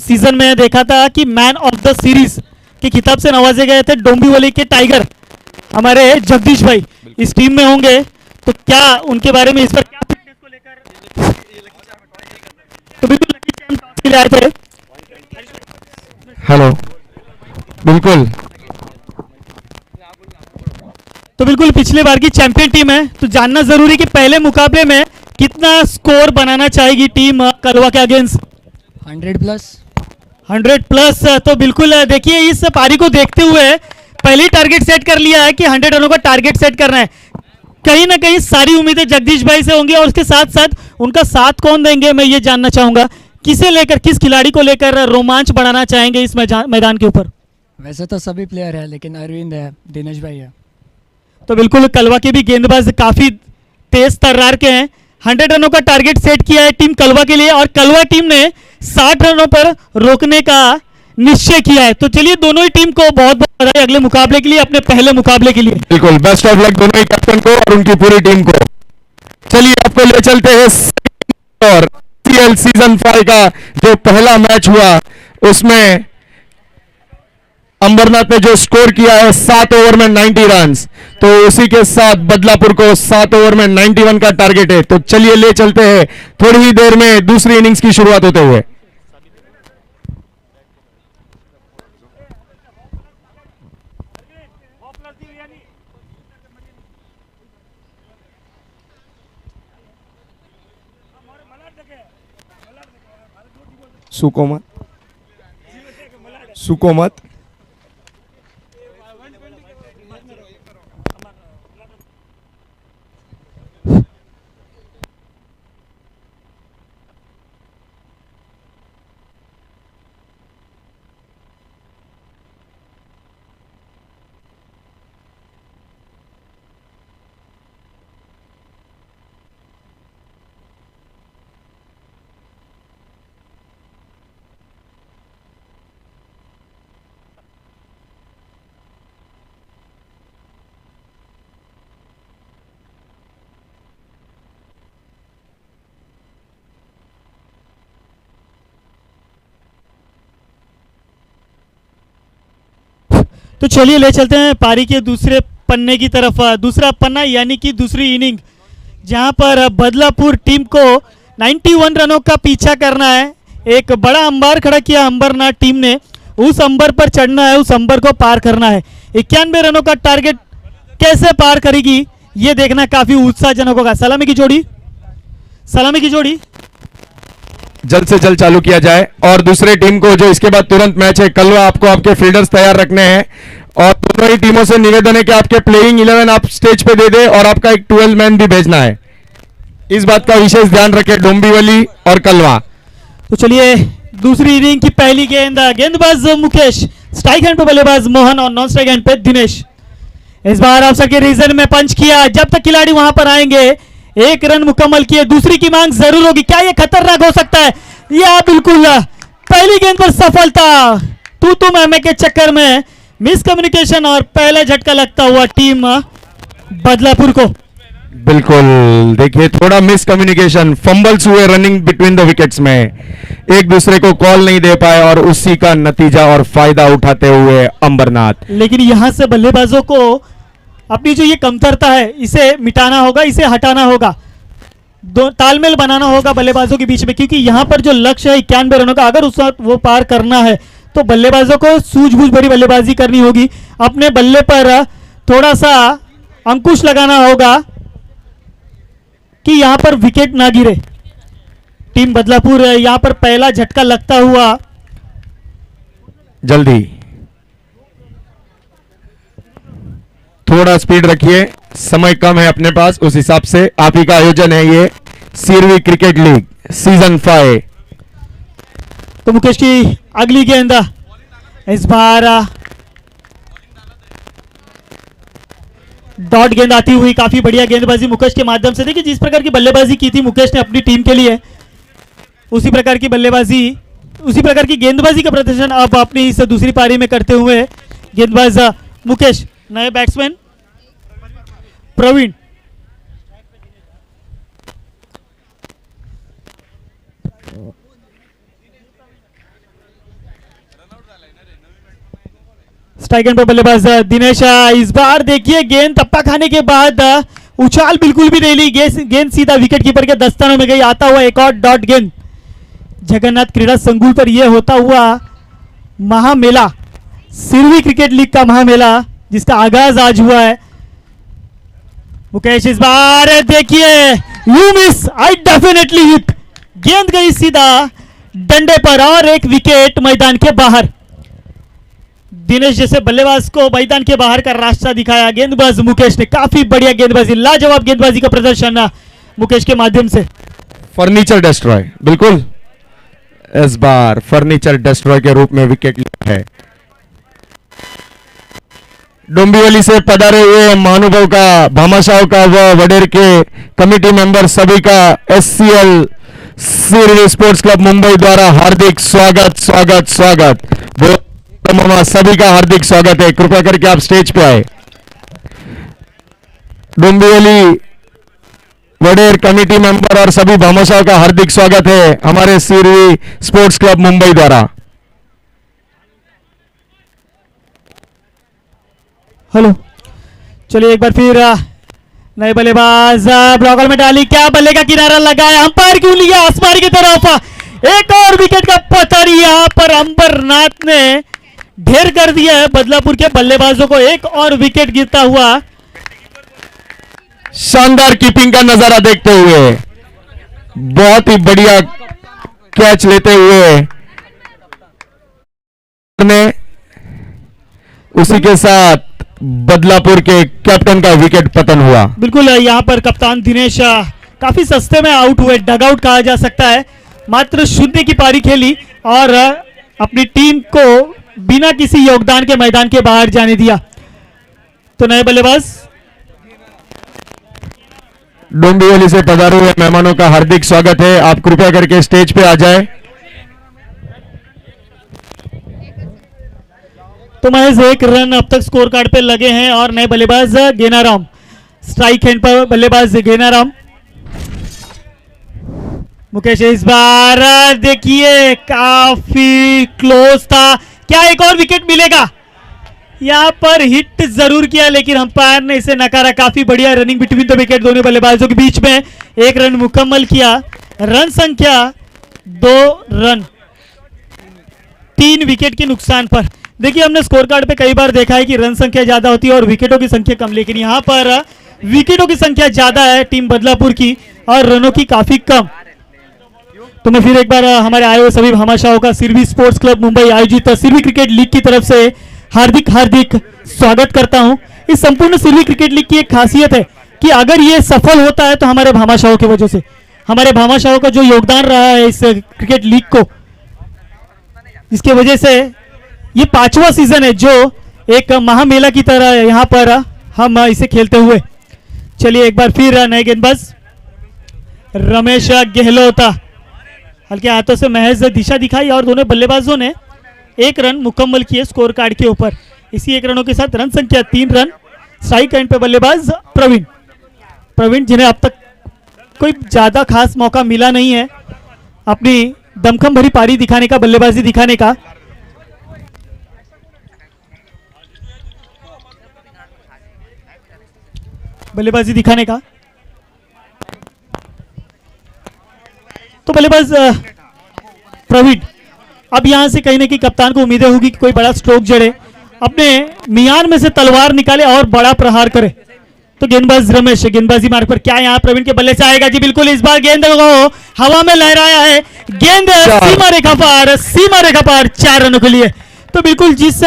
सीजन में देखा था कि मैन ऑफ द सीरीज के खिताब से नवाजे गए थे डोंबिवली के टाइगर, हमारे जगदीश भाई इस टीम में होंगे, तो क्या उनके बारे में इस पर क्या फिटनेस को लेकर, तो बिल्कुल लकी चैंप टॉस के लिए आए थे। हेलो, बिल्कुल, तो बिल्कुल पिछले बार की चैंपियन टीम है, तो जानना जरूरी कि पहले मुकाबले में कितना स्कोर बनाना चाहेगी टीम कलवा के अगेंस्ट। 100 प्लस। 100 प्लस। तो बिल्कुल देखिए, इस पारी को देखते हुए पहले ही टारगेट सेट कर लिया है कि 100 रनों का टारगेट सेट करना है। कहीं ना कहीं सारी उम्मीदें जगदीश भाई से होंगी, और उसके साथ साथ उनका साथ कौन देंगे, मैं ये जानना चाहूंगा। किसे लेकर, किस खिलाड़ी को लेकर रोमांच बढ़ाना चाहेंगे इस मैदान के ऊपर? वैसे तो सभी प्लेयर है, लेकिन अरविंद है, दिनेश भाई है। तो बिल्कुल कलवा के भी गेंदबाज काफी तेज तर्रार के हैं। 100 रनों का टारगेट सेट किया है टीम कलवा के लिए, और कलवा टीम ने 60 रनों पर रोकने का निश्चय किया है। तो चलिए दोनों ही टीम को बहुत बहुत बधाई अगले मुकाबले के लिए, अपने पहले मुकाबले के लिए। बिल्कुल, बेस्ट ऑफ लक दोनों ही कैप्टन को और उनकी पूरी टीम को। चलिए आपको ले चलते हैं और CL सीजन 5 का जो पहला मैच हुआ, उसमें अंबरनाथ ने जो स्कोर किया है 7 ओवर में 90 रन, तो उसी के साथ बदलापुर को 7 ओवर में 91 का टारगेट है। तो चलिए ले चलते हैं थोड़ी ही देर में दूसरी इनिंग्स की शुरुआत होते हुए। सूको मत, सूको मत। तो चलिए ले चलते हैं पारी के दूसरे पन्ने की तरफ। दूसरा पन्ना यानी कि दूसरी इनिंग, जहां पर बदलापुर टीम को 91 रनों का पीछा करना है। एक बड़ा अंबार खड़ा किया अंबरनाथ टीम ने, उस अंबर पर चढ़ना है, उस अंबर को पार करना है। 91 रनों का टारगेट कैसे पार करेगी ये देखना काफी उत्साहजनक होगा। सलामी की जोड़ी, सलामी की जोड़ी जल्द से जल्द चालू किया जाए। और दूसरे टीम को जो इसके बाद तुरंत मैच है कलवा, आपको आपके फील्डर्स तैयार रखने हैं और दोनों ही टीमों से निवेदन है कि आपके प्लेइंग 11 आप स्टेज पे दे दे और आपका एक 12 मैन भी भेजना है। इस बात का विशेष ध्यान रखें डोंबिवली और कलवा। तो चलिए दूसरी इनिंग की पहली गेंद, गेंदबाज मुकेश, स्ट्राइक हैंड पे बल्लेबाज मोहन और नॉन स्ट्राइक हैंड पे दिनेश। इस बार अवसर के रीजन में पंच किया, जब तक खिलाड़ी वहां पर आएंगे 1 रन मुकम्मल किए, दूसरी की मांग जरूर होगी। क्या यह खतरनाक हो सकता है? या बिल्कुल पहली गेंद पर सफलता, तू मैं के चक्कर में मिसकम्युनिकेशन और पहला झटका लगता हुआ टीम बदलापुर को। बिल्कुल, देखिए थोड़ा मिसकम्युनिकेशन, फंबल्स हुए रनिंग बिटवीन द विकेट्स में, एक दूसरे को कॉल नहीं दे पाए और उसी का नतीजा और फायदा उठाते हुए अंबरनाथ। लेकिन यहां से बल्लेबाजों को अपनी जो ये कमतरता है इसे मिटाना होगा, इसे हटाना होगा, दो तालमेल बनाना होगा बल्लेबाजों के बीच में, क्योंकि यहां पर जो लक्ष्य है 91 रनों का, अगर उस वक्त वो पार करना है तो बल्लेबाजों को सूझबूझ भरी बल्लेबाजी करनी होगी। अपने बल्ले पर थोड़ा सा अंकुश लगाना होगा कि यहां पर विकेट ना गिरे। टीम बदलापुर यहां पर पहला झटका लगता हुआ, जल्दी थोड़ा स्पीड रखिए, समय कम है अपने पास, उस हिसाब से आप ही का आयोजन है ये सीरवी क्रिकेट लीग सीजन 5। तो मुकेश की अगली गेंद, इस बार डॉट गेंद आती हुई, काफी बढ़िया गेंदबाजी मुकेश के माध्यम से। देखिए जिस प्रकार की बल्लेबाजी की थी मुकेश ने अपनी टीम के लिए, उसी प्रकार की बल्लेबाजी, उसी प्रकार की गेंदबाजी का प्रदर्शन अब अपनी इस दूसरी पारी में करते हुए गेंदबाज मुकेश। नए बैट्समैन प्रवीण, स्ट्राइक एंड पर बल्लेबाज दिनेश। इस बार देखिए गेंद टप्पा खाने के बाद उछाल बिल्कुल भी नहीं ली, गेंद सीधा विकेट कीपर के दस्तानों में गई। आता हुआ एक और डॉट गेंद जगन्नाथ क्रीड़ा संकुल पर यह होता हुआ महामेला, सिरवी क्रिकेट लीग का महामेला जिसका आगाज आज हुआ है। मुकेश इस बार देखिए, you miss I definitely hit, गेंद गई सीधा डंडे पर और एक विकेट मैदान के बाहर। दिनेश जैसे बल्लेबाज को मैदान के बाहर का रास्ता दिखाया गेंदबाज मुकेश ने। काफी बढ़िया गेंदबाजी, लाजवाब गेंदबाजी का प्रदर्शन मुकेश के माध्यम से। फर्नीचर डिस्ट्रॉय, बिल्कुल इस बार फर्नीचर डिस्ट्रॉय के रूप में विकेट लिया है। डोंबिवली से पधारे हुए महानुभाव का, भामाशाह का व वडेर के कमिटी मेंबर सभी का SCL Sirvi sports club Mumbai द्वारा हार्दिक स्वागत स्वागत स्वागत। मामा सभी का हार्दिक स्वागत है, कृपया करके आप स्टेज पे आए। डोंबिवली वडेर कमिटी मेंबर और सभी भामाशाह का हार्दिक स्वागत है हमारे सीरवी स्पोर्ट्स क्लब मुंबई द्वारा। हेलो, चलिए एक बार फिर नए बल्लेबाज ब्लॉकर में डाली, क्या बल्ले का किनारा लगाया, अंपायर क्यों लिया आसमान की तरफ, एक और विकेट का पतन यहां पर अंबरनाथ ने ढेर कर दिया है बदलापुर के बल्लेबाजों को, एक और विकेट गिरता हुआ। शानदार कीपिंग का नजारा देखते हुए, बहुत ही बढ़िया कैच लेते हुए ने उसी के साथ बदलापुर के कैप्टन का विकेट पतन हुआ। बिल्कुल यहां पर कप्तान दिनेश काफी सस्ते में आउट हुए, डगआउट कहा जा सकता है, मात्र 0 की पारी खेली और अपनी टीम को बिना किसी योगदान के मैदान के बाहर जाने दिया। तो नए बल्लेबाज डोंबिवली से पधारे हुए मेहमानों का हार्दिक स्वागत है, आप कृपया करके स्टेज पे आ जाएं। तो महज 1 रन अब तक स्कोर कार्ड पे लगे हैं और नए बल्लेबाज गेनाराम, स्ट्राइक हैंड पर बल्लेबाज गेनाराम। मुकेश इस बार देखिए काफी क्लोज था, क्या एक और विकेट मिलेगा, यहां पर हिट जरूर किया लेकिन अंपायर ने इसे नकारा। काफी बढ़िया रनिंग बिटवीन द विकेट दोनों बल्लेबाजों के बीच में, 1 रन मुकम्मल किया, रन संख्या 2 रन 3 विकेट के नुकसान पर। देखिए हमने स्कोर कार्ड पे कई बार देखा है कि रन संख्या ज्यादा होती है और विकेटों की संख्या कम, लेकिन यहां पर विकेटों की संख्या ज्यादा है टीम बदलापुर की और रनों की काफी कम। तो मैं फिर एक बार हमारे आए हुए सभी भामाशाहों का सिरवी स्पोर्ट्स क्लब मुंबई आयोजित सिरवी क्रिकेट लीग की तरफ से हार्दिक हार्दिक स्वागत करता हूं। इस संपूर्ण सिरवी क्रिकेट लीग की एक खासियत है कि अगर ये सफल होता है तो हमारे भामाशाहों की वजह से, हमारे भामाशाहों का जो योगदान रहा है इस क्रिकेट लीग को, इसके वजह से ये 5वां सीजन है जो एक महामेला की तरह यहां पर हम इसे खेलते हुए। चलिए एक बार फिर नए गेंदबाज रमेश गहलोत, हल्के हाथों से महज दिशा दिखाई और दोनों बल्लेबाजों ने 1 रन मुकम्मल किए स्कोर कार्ड के ऊपर। इसी 1 रनों के साथ रन संख्या 3 रन। स्ट्राइक एंड पे बल्लेबाज प्रवीण जिन्हें अब तक कोई ज्यादा खास मौका मिला नहीं है अपनी दमखम भरी पारी दिखाने का, बल्लेबाजी दिखाने का। तो बल्लेबाज प्रवीण, अब यहां से कहीं ना कहीं कप्तान को उम्मीदें होगी कि कोई बड़ा स्ट्रोक जड़े, अपने मियान में से तलवार निकाले और बड़ा प्रहार करे। तो गेंदबाज रमेश गेंदबाजी मार्ग पर, क्या यहां प्रवीण के बल्ले से आएगा? जी बिल्कुल, इस बार गेंद को हवा में लहराया है, गेंद सीमा रेखा पार 4 रनों के लिए। तो बिल्कुल जिस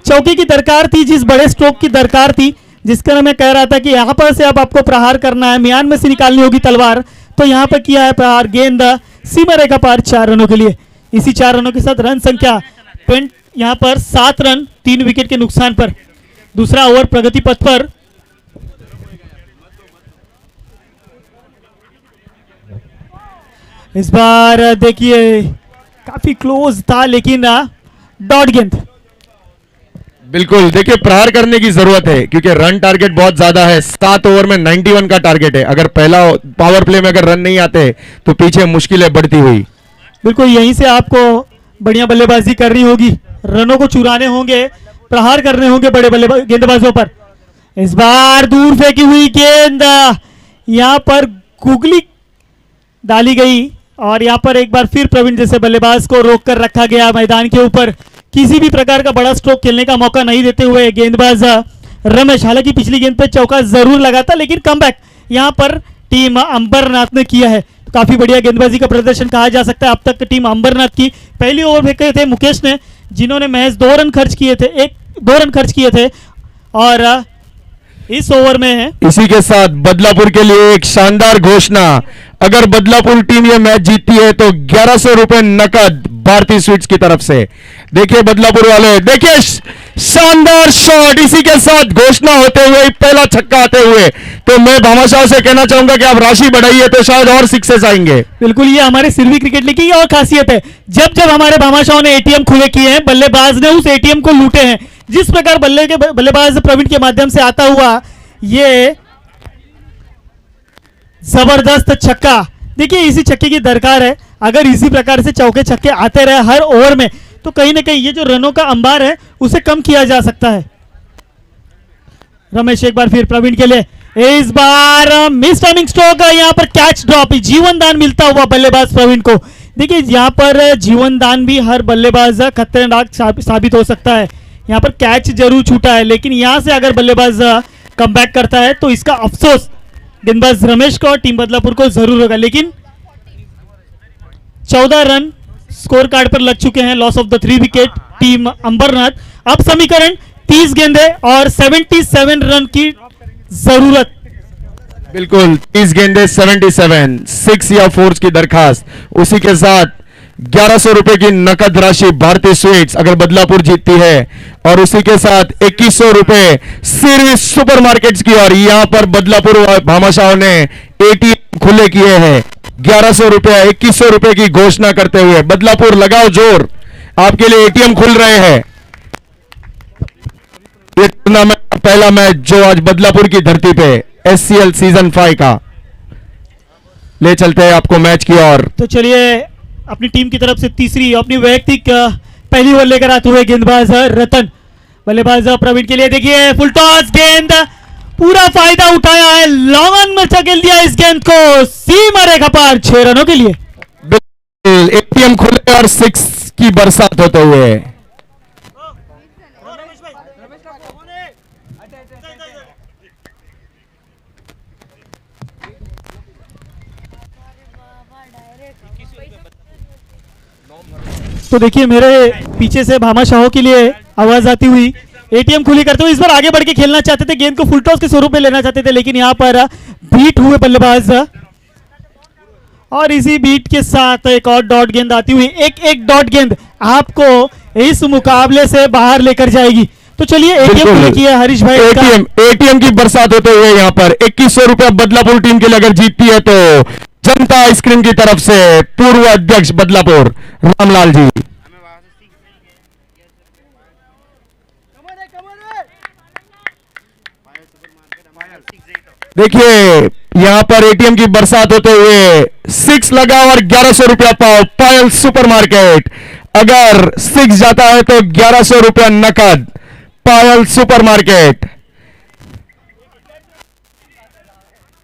चौकी की दरकार थी, जिस बड़े स्ट्रोक की दरकार थी, जिसका मैं कह रहा था कि यहां पर से अब आपको प्रहार करना है, मियान में से निकालनी होगी तलवार, तो यहां पर किया है प्रहार, गेंद सीमा रेखा पार 4 रनों के लिए। इसी 4 रनों के साथ रन संख्या यहां पर 7 रन 3 विकेट के नुकसान पर। दूसरा ओवर प्रगति पथ पर। इस बार देखिए काफी क्लोज था लेकिन डॉट गेंद। बिल्कुल, देखिए प्रहार करने की जरूरत है क्योंकि रन टारगेट बहुत ज्यादा है, 7 ओवर में 91 का टारगेट है। अगर पहला पावर प्ले में अगर रन नहीं आते तो पीछे मुश्किलें बढ़ती हुई। बिल्कुल यहीं से आपको बढ़िया बल्लेबाजी करनी होगी, रनों को चुराने होंगे, प्रहार करने होंगे बड़े गेंदबाजों पर। इस बार दूर फेंकी हुई गेंद, यहां पर गुगली डाली गई और यहां पर एक बार फिर प्रवीण जैसे बल्लेबाज को रोक कर रखा गया मैदान के ऊपर, किसी भी प्रकार का बड़ा स्ट्रोक खेलने का मौका नहीं देते हुए गेंदबाज रमेश। हालांकि पिछली गेंद पे चौका जरूर लगा था लेकिन कमबैक यहां पर टीम अंबरनाथ ने किया है। तो काफी बढ़िया गेंदबाजी का प्रदर्शन कहा जा सकता है अब तक टीम अंबरनाथ की। पहली ओवर फेंके थे मुकेश ने, जिन्होंने महज 2 रन खर्च किए थे, 2 रन खर्च किए थे और इस ओवर में है। इसी के साथ बदलापुर के लिए एक शानदार घोषणा, अगर बदलापुर टीम ये मैच जीतती है तो 1100 रुपए नकद भारतीय स्वीट्स की तरफ से। देखिए बदलापुर वाले, देखिए शानदार शॉट, इसी के साथ घोषणा होते हुए पहला छक्का आते हुए। तो मैं भामाशाह से कहना चाहूंगा कि आप राशि बढ़ाइए तो शायद और 6 आएंगे। बिल्कुल, ये हमारे सिरवी क्रिकेट लीग की और खासियत है, जब जब हमारे भामाशाहों ने एटीएम खुले किए हैं, बल्लेबाज ने उस एटीएम को लूटे हैं। जिस प्रकार बल्लेबाज प्रवीण के माध्यम से आता हुआ ये जबरदस्त छक्का, देखिए इसी छक्के की दरकार है। अगर इसी प्रकार से चौके छक्के आते रहे हर ओवर में तो कहीं ना कहीं ये जो रनों का अंबार है उसे कम किया जा सकता है। रमेश एक बार फिर प्रवीण के लिए, इस बार मिस टाइमिंग स्ट्रोक, यहाँ पर कैच ड्रॉप, जीवन दान मिलता हुआ बल्लेबाज प्रवीण को। देखिए यहाँ पर जीवन दान भी हर बल्लेबाज खतरनाक साबित हो सकता है। यहाँ पर कैच जरूर छूटा है, लेकिन यहाँ से अगर बल्लेबाज कमबैक करता है तो इसका अफसोस गेंदबाज रमेश को और टीम बदलापुर को जरूर होगा। लेकिन 14 रन स्कोर कार्ड पर लग चुके हैं, loss of the 3 wicket team Ambernath. अब समीकरण 30 गेंदे और 77 रन की जरूरत। बिल्कुल 30 गेंदे 77, 6 या 4 की दरखास्त, उसी के साथ 1100 रुपए की नकद राशि भारतीय स्वीट्स अगर बदलापुर जीतती है, और उसी के साथ 2100 रुपए सीरीज सुपरमार्केट्स की। और यहां पर बदलापुर भामाशाह ने एटीएम खुले किए हैं, 1100 रुपए 2100 रुपए की घोषणा करते हुए बदलापुर लगाओ जोर, आपके लिए एटीएम खुल रहे हैं। ये टूर्नामेंट पहला मैच जो आज बदलापुर की धरती पे एससीएल सीजन 5 का, ले चलते हैं आपको मैच की ओर। तो चलिए अपनी टीम की तरफ से तीसरी अपनी वैयक्तिक पहली ओवर लेकर आते हुए गेंदबाज रतन, बल्लेबाज प्रवीण के लिए। देखिए फुल टॉस गेंद, पूरा फायदा उठाया है, लॉन्ग ऑन में धकेल दिया इस गेंद को सीमा रेखा पार 6 रनों के लिए। बिल्कुल एटीएम खुले और 6 की बरसात होते हुए। तो देखिए मेरे पीछे से भामाशाहों के लिए आवाज आती हुई एटीएम खुली करते हुए इस बार आगे बढ़ के खेलना चाहते थे, गेंद को फुल टॉस के स्वरूप में लेना चाहते थे, लेकिन यहां पर बीट हुए बल्लेबाज, और इसी बीट के साथ एक और डॉट गेंद आती हुई, एक डॉट गेंद आपको इस मुकाबले से बाहर लेकर जाएगी। तो चलिए एटीएम खुली किया हरीश भाई, एटीएम की बरसात होते हुए यहां पर 2100 रुपया बदलापुर टीम के लिए अगर जीतती है तो जनता आइसक्रीम की तरफ से पूर्व अध्यक्ष बदलापुर रामलाल जी। देखिए यहां पर एटीएम की बरसात होते हुए 6 लगा और 1100 रुपया पाओ पायल सुपरमार्केट। अगर 6 जाता है तो 1100 रुपया नकद पायल सुपरमार्केट।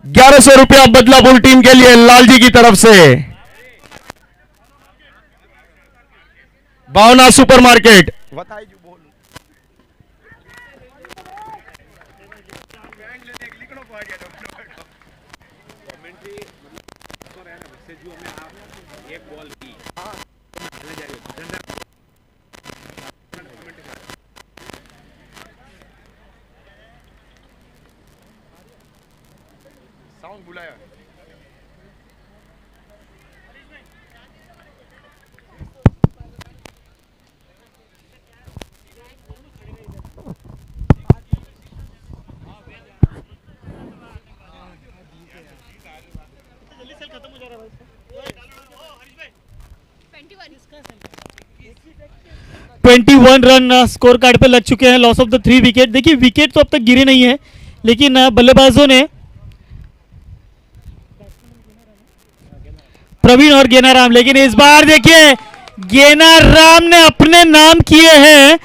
1100 रुपया बदलापुर टीम के लिए लालजी की तरफ से भावना सुपरमार्केट। साउंड बुलाया। ट्वेंटी 21 रन स्कोर कार्ड पे लग चुके हैं, लॉस ऑफ द 3 विकेट। देखिए विकेट तो अब तक गिरे नहीं है, लेकिन बल्लेबाजों ने प्रवीण और गेनाराम, लेकिन इस बार देखिए गेनाराम ने अपने नाम किए हैं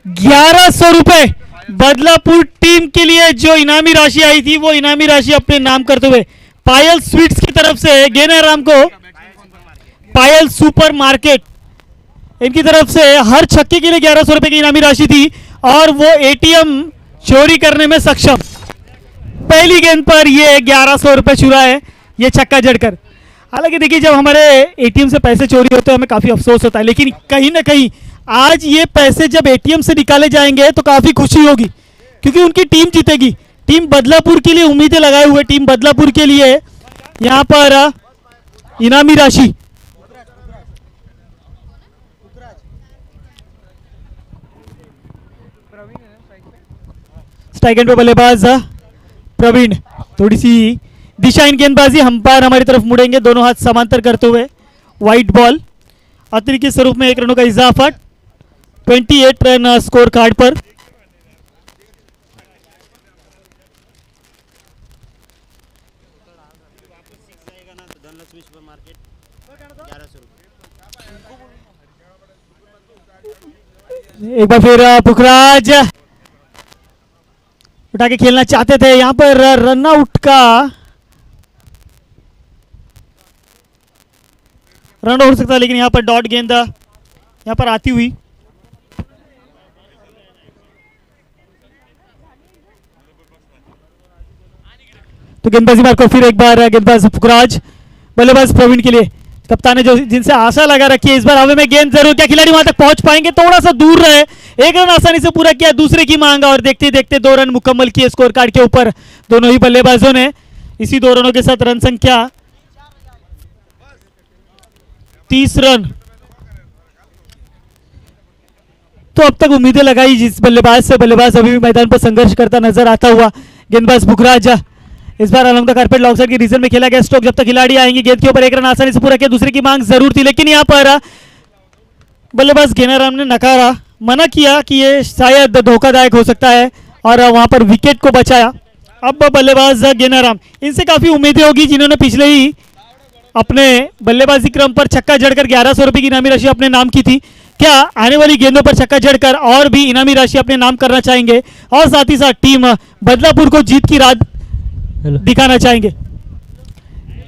1100 रुपए। बदलापुर टीम के लिए जो इनामी राशि आई थी वो इनामी राशि अपने नाम करते हुए पायल स्वीट्स की तरफ से गेनाराम को पायल सुपर मार्केट इनकी तरफ से हर छक्के के लिए 1100 रुपए की इनामी राशि थी, और वो एटीएम चोरी करने में सक्षम। पहली गेंद पर ये 1100 रुपए चुरा है, ये छक्का जड़कर। हालांकि देखिए जब हमारे एटीएम से पैसे चोरी होते हैं हमें काफी अफसोस होता है, लेकिन कहीं ना कहीं आज ये पैसे जब एटीएम से निकाले जाएंगे तो काफी खुशी होगी, क्योंकि उनकी टीम जीतेगी। टीम बदलापुर के लिए उम्मीदें लगाए हुए टीम बदलापुर के लिए यहाँ पर इनामी राशि स्ट्राइक एंड पे बल्लेबाज प्रवीण, थोड़ी सी दिशाहीन गेंदबाजी, अंपायर हमारी तरफ मुड़ेंगे दोनों हाथ समांतर करते हुए। वाइट बॉल, अतिरिक्त के स्वरूप में 1 रनों का इजाफा, 28 रन स्कोर कार्ड पर। एक बार फिर पुखराज, उठा के खेलना चाहते थे, यहाँ पर रन आउट का रन हो सकता है, लेकिन यहाँ पर डॉट गेंद यहाँ पर आती हुई। तो गेंदबाजी मार को फिर एक बार गेंदबाज पुखराज, बल्लेबाज प्रवीण के लिए। कप्तान ने जो जिनसे आशा लगा रखी है, इस बार हवा में गेंद जरूर, क्या खिलाड़ी वहां तक पहुंच पाएंगे? थोड़ा सा दूर रहे, एक रन आसानी से पूरा किया, दूसरे की मांगा और देखते ही देखते 2 रन मुकम्मल किए स्कोर कार्ड के ऊपर दोनों ही बल्लेबाजों ने। इसी 2 रनों के साथ रन संख्या 30 रन। तो अब तक उम्मीदें लगाई जिस बल्लेबाज से, बल्लेबाज अभी भी मैदान पर संघर्ष करता नजर आता हुआ गेंदबाज पुखराज। इस बार along the carpet long side के रीजन में खेला गया स्ट्रोक, जब तक खिलाड़ी आएंगे गेंद के ऊपर 1 रन आसानी से पूरा किया, दूसरे की मांग जरूर थी, लेकिन यहाँ पर बल्लेबाज गेनाराम ने नकारा, मना किया कि ये शायद धोखादायक हो सकता है और वहां पर विकेट को बचाया। अब बल्लेबाज गेनाराम, इनसे काफी उम्मीदें होगी जिन्होंने पिछले ही अपने बल्लेबाजी क्रम पर छक्का जड़कर 1100 रुपए की इनामी राशि अपने नाम की थी। क्या आने वाली गेंदों पर छक्का जड़कर और भी इनामी राशि अपने नाम करना चाहेंगे और साथ ही साथ टीम बदलापुर को जीत की राह दिखाना चाहेंगे?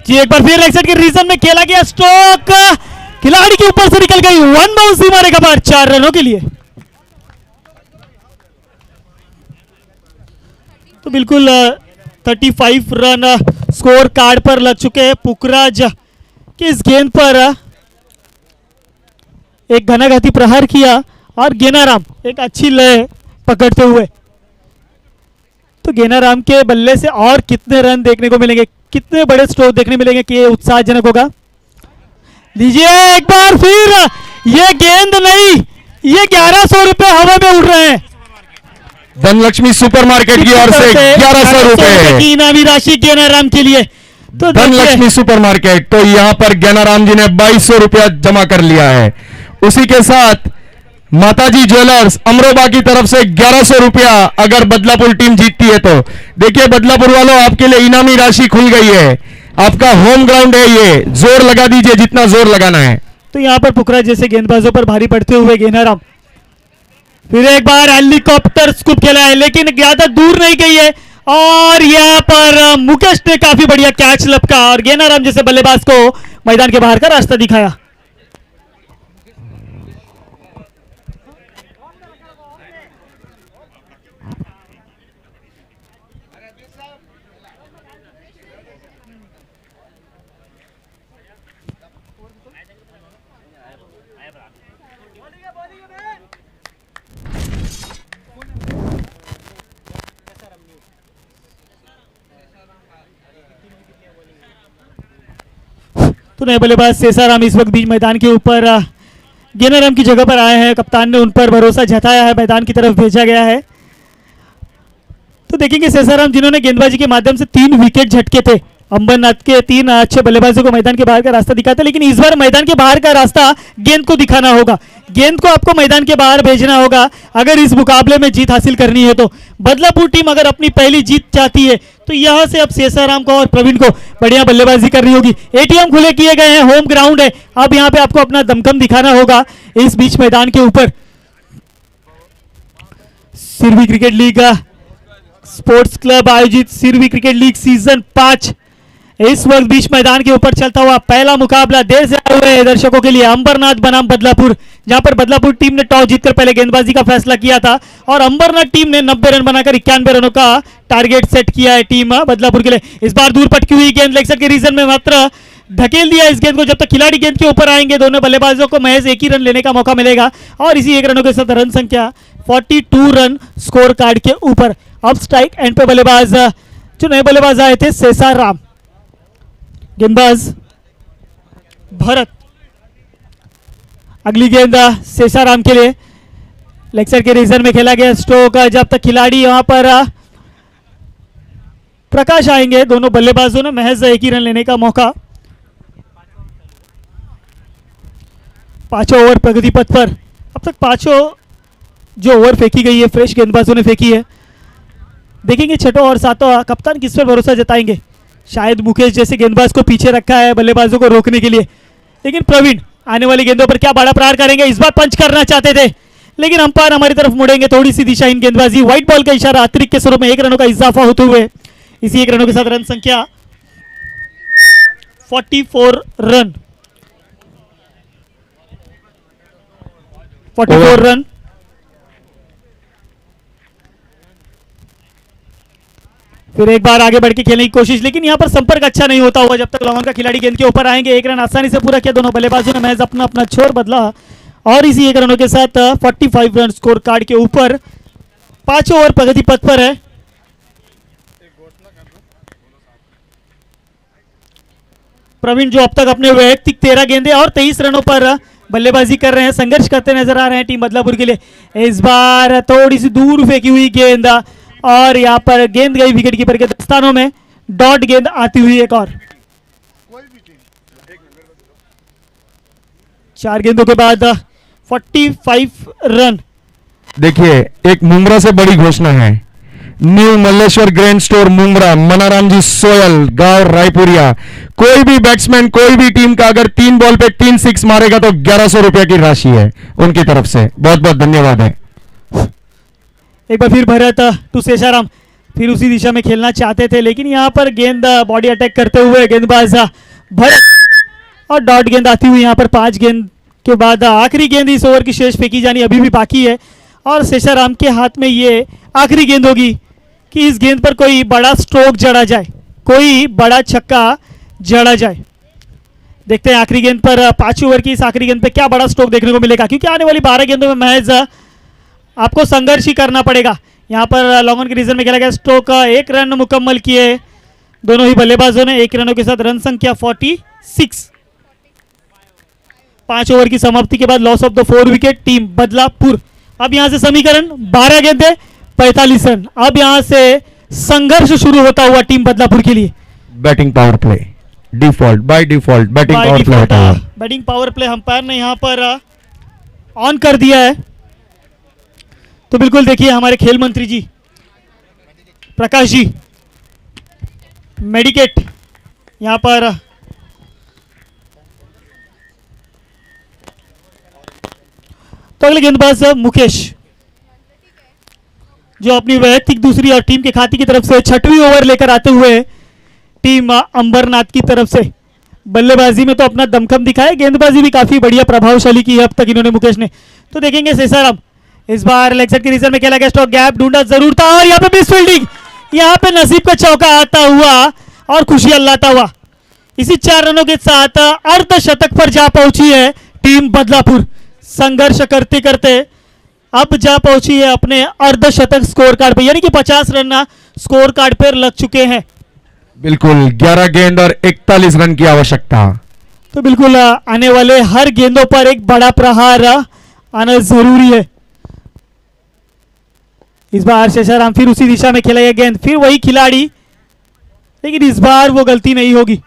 जी, एक बार फिर लेग साइड के रीजन में खेला गया स्ट्रोक, खिलाड़ी के ऊपर से निकल गई, 1 बाउंस मारे का बार 4 रनों के लिए। तो बिल्कुल 35 रन स्कोर कार्ड पर लग चुके हैं। पुखराज की इस गेंद पर एक घनाघाती प्रहार किया और गेनाराम एक अच्छी लय पकड़ते हुए। तो गेनाराम के बल्ले से और कितने रन देखने को मिलेंगे, कितने बड़े स्ट्रोक देखने मिलेंगे कि ये उत्साहजनक होगा। लीजिए एक बार फिर, ये गेंद नहीं, ये 1100 रुपए हवा में उड़ रहे हैं। धनलक्ष्मी सुपरमार्केट की ओर से 1100 रुपए की इनामी राशि गेनाराम के लिए। तो धनलक्ष्मी सुपरमार्केट, तो यहाँ पर ज्ञानाराम जी ने 2200 रुपया जमा कर लिया है। उसी के साथ माताजी ज्वेलर्स अमरोबा की तरफ से 1100 रुपया अगर बदलापुर टीम जीतती है तो। देखिए बदलापुर वालों, आपके लिए इनामी राशि खुल गई है, आपका होम ग्राउंड है, ये जोर लगा दीजिए जितना जोर लगाना है। तो यहाँ पर पुखराज जैसे गेंदबाजों पर भारी पड़ते हुए गेनाराम फिर एक बार हेलीकॉप्टर स्कूप खेला है, लेकिन ज्यादा दूर नहीं गई है और यहाँ पर मुकेश ने काफी बढ़िया कैच लपका और गेनाराम जैसे बल्लेबाज को मैदान के बाहर का रास्ता दिखाया। तो नए बल्लेबाज सेसाराम इस वक्त बीच मैदान के ऊपर गेनाराम की जगह पर आए हैं। कप्तान ने उन पर भरोसा जताया है, मैदान की तरफ भेजा गया है। तो देखेंगे सेसाराम जिन्होंने गेंदबाजी के माध्यम से 3 विकेट झटके थे, अंबरनाथ के 3 अच्छे बल्लेबाजों को मैदान के बाहर का रास्ता दिखाते, लेकिन इस बार मैदान के बाहर का रास्ता गेंद को दिखाना होगा, गेंद को आपको मैदान के बाहर भेजना होगा अगर इस मुकाबले में जीत हासिल करनी है। तो बदलापुर टीम अगर अपनी पहली जीत चाहती है तो यहां से अब सेसाराम को और प्रवीण को बढ़िया बल्लेबाजी करनी होगी। एटीएम खुले किए गए हैं, होम ग्राउंड है, अब यहां पे आपको अपना दमखम दिखाना होगा इस बीच मैदान के ऊपर। Sirvi cricket league sports club आयोजित सिरवी क्रिकेट लीग सीजन 5 इस वक्त बीच मैदान के ऊपर चलता हुआ पहला मुकाबला देर से आए हुए दर्शकों के लिए अंबरनाथ बनाम बदलापुर, जहां पर बदलापुर टीम ने टॉस जीतकर पहले गेंदबाजी का फैसला किया था और अंबरनाथ टीम ने 90 रन बनाकर 91 रनों का टारगेट सेट किया है टीम बदलापुर के लिए। इस बार दूर पटकी हुई गेंद लेग साइड के रीजन में मात्र धकेल दिया इस गेंद को। जब तक खिलाड़ी गेंद के ऊपर आएंगे दोनों बल्लेबाजों को महज 1 ही रन लेने का मौका मिलेगा और इसी 1 रनों के साथ रन संख्या 42 रन स्कोर कार्ड के ऊपर। अब स्ट्राइक एंड पे बल्लेबाज जो नए बल्लेबाज आए थे सेसाराम, गेंदबाज भरत, अगली गेंद सेसाराम के लिए लेग साइड के रीजन में खेला गया स्ट्रोक। जब तक खिलाड़ी यहां पर प्रकाश आएंगे दोनों बल्लेबाजों ने महज 1 ही रन लेने का मौका। 5 ओवर प्रगति पथ पर, अब तक 5 जो ओवर फेंकी गई है फ्रेश गेंदबाजों ने फेंकी है। देखेंगे 6वां और 7वां कप्तान किस पर भरोसा जताएंगे। शायद मुकेश जैसे गेंदबाज को पीछे रखा है बल्लेबाजों को रोकने के लिए, लेकिन प्रवीण आने वाली गेंदों पर क्या बड़ा प्रहार करेंगे। इस बार पंच करना चाहते थे लेकिन अंपायर हमारी तरफ मुड़ेंगे, थोड़ी सी दिशाहीन गेंदबाजी, व्हाइट बॉल का इशारा, अतिरिक्त के स्वरूप में 1 रनों का इजाफा होते हुए इसी 1 रनों के साथ रन संख्या 44 रन, 44 रन। फिर एक बार आगे बढ़ के खेलने की कोशिश, लेकिन यहां पर संपर्क अच्छा नहीं होता हुआ जब तक लॉन का खिलाड़ी गेंद के ऊपर आएंगे। 1 रन आसानी से पूरा किया दोनों बल्लेबाजों ने, महज अपना अपना छोर बदला और इसी 1 रनों के साथ 45 रन स्कोर कार्ड के ऊपर 5 ओवर प्रगति पथ पर है। प्रवीण जो अब तक अपने वैयक्तिक 13 गेंदे और 23 रनों पर बल्लेबाजी कर रहे हैं, संघर्ष करते नजर आ रहे हैं टीम बदलापुर के लिए। इस बार थोड़ी सी दूर फेंकी हुई गेंद और यहां पर गेंद गई विकेट कीपर के दस्तानों में, डॉट गेंद आती हुई एक और। 4 गेंदों के बाद 45 रन। देखिए, एक मुंब्रा से बड़ी घोषणा है। New Malleshwar grand store Mumbra, Manaram ji Soyal, गांव रायपुरिया। कोई भी बैट्समैन, कोई भी टीम का अगर 3 बॉल पे 3 6 मारेगा तो 1100 रुपए की राशि है उनकी तरफ से। बहुत बहुत धन्यवाद है। एक बार फिर भरत टू शेषाराम फिर उसी दिशा में खेलना चाहते थे, लेकिन यहां पर गेंद बॉडी अटैक करते हुए गेंदबाज भरत और डॉट गेंद आती हुई यहां पर 5 गेंद के बाद आखिरी गेंद इस ओवर की शेष फेंकी जानी अभी भी बाकी है और शेषाराम के हाथ में ये आखिरी गेंद होगी कि इस गेंद पर कोई बड़ा स्ट्रोक जड़ा जाए, कोई बड़ा छक्का जड़ा जाए। देखते हैं आखिरी गेंद पर 5 ओवर की इस आखिरी गेंद पे क्या बड़ा स्ट्रोक देखने को मिलेगा, क्योंकि आने वाली 12 गेंदों में महज आपको संघर्ष ही करना पड़ेगा। यहाँ पर लॉन्ग ऑन के रीजन में खेला गया स्ट्रोक, 1 रन मुकम्मल किए दोनों ही बल्लेबाजों ने 1 रनों के साथ, रन संख्या 46। 5 ओवर की समाप्ति के बाद loss of the 4 wicket team Badlapur. अब यहां से समीकरण 12 गेंदे 45 रन। अब यहां से संघर्ष शुरू होता हुआ टीम बदलापुर के लिए। Batting power play default, by default batting power play होता है। बैटिंग पावर प्ले अंपायर ने यहां पर ऑन कर दिया है। तो बिल्कुल देखिए हमारे खेल मंत्री जी प्रकाश जी मेडिकेट यहां पर तो अगले गेंदबाज मुकेश जो अपनी वैयक्तिक दूसरी और टीम के खाते की तरफ से 6वीं ओवर लेकर आते हुए टीम अंबरनाथ की तरफ से। बल्लेबाजी में तो अपना दमखम दिखाया, गेंदबाजी भी काफी बढ़िया प्रभावशाली की है अब तक इन्होंने मुकेश ने। तो देखेंगे शेषाराम, इस बार लेग साइड के रीजन में खेला गया स्टॉक, गैप ढूंढा जरूर था और यहाँ पे मिस फील्डिंग, यहाँ पे नसीब का चौका आता हुआ और खुशियां लाता हुआ इसी 4 रनों के साथ अर्धशतक पर जा पहुंची है टीम बदलापुर। संघर्ष करते करते अब जा पहुंची है अपने अर्धशतक स्कोर कार्ड पे, यानी कि 50 रन स्कोर कार्ड पर लग चुके हैं। बिल्कुल 11 गेंद और 41 रन की आवश्यकता। तो बिल्कुल आने वाले हर गेंदों पर एक बड़ा प्रहार आना जरूरी है। इस बार शेषाराम फिर उसी दिशा में खेला गया गेंद, फिर वही खिलाड़ी, लेकिन इस बार वो गलती नहीं होगी।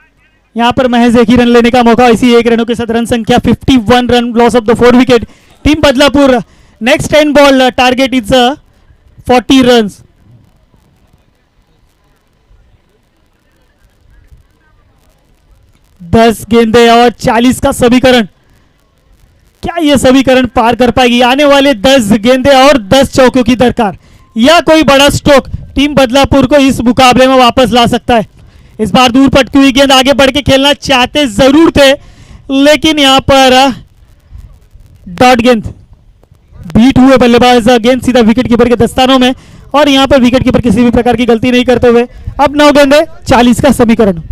यहां पर महज 1 ही रन लेने का मौका, इसी 1 रनों के साथ रन संख्या 51 run, loss of the 4 wicket team Badlapur. Next 10 ball target is 40 run. दस गेंदे और 40 का समीकरण, क्या ये समीकरण पार कर पाएगी? आने वाले 10 गेंदे और 10 चौकों की दरकार या कोई बड़ा स्ट्रोक टीम बदलापुर को इस मुकाबले में वापस ला सकता है। इस बार दूर पटकी हुई गेंद, आगे बढ़ के खेलना चाहते जरूर थे, लेकिन यहां पर डॉट गेंद, बीट हुए बल्लेबाज, गेंद सीधा विकेट कीपर के दस्तानों में और यहां पर विकेट कीपर किसी भी प्रकार की गलती नहीं करते हुए अब 9 गेंदे 40 का समीकरण।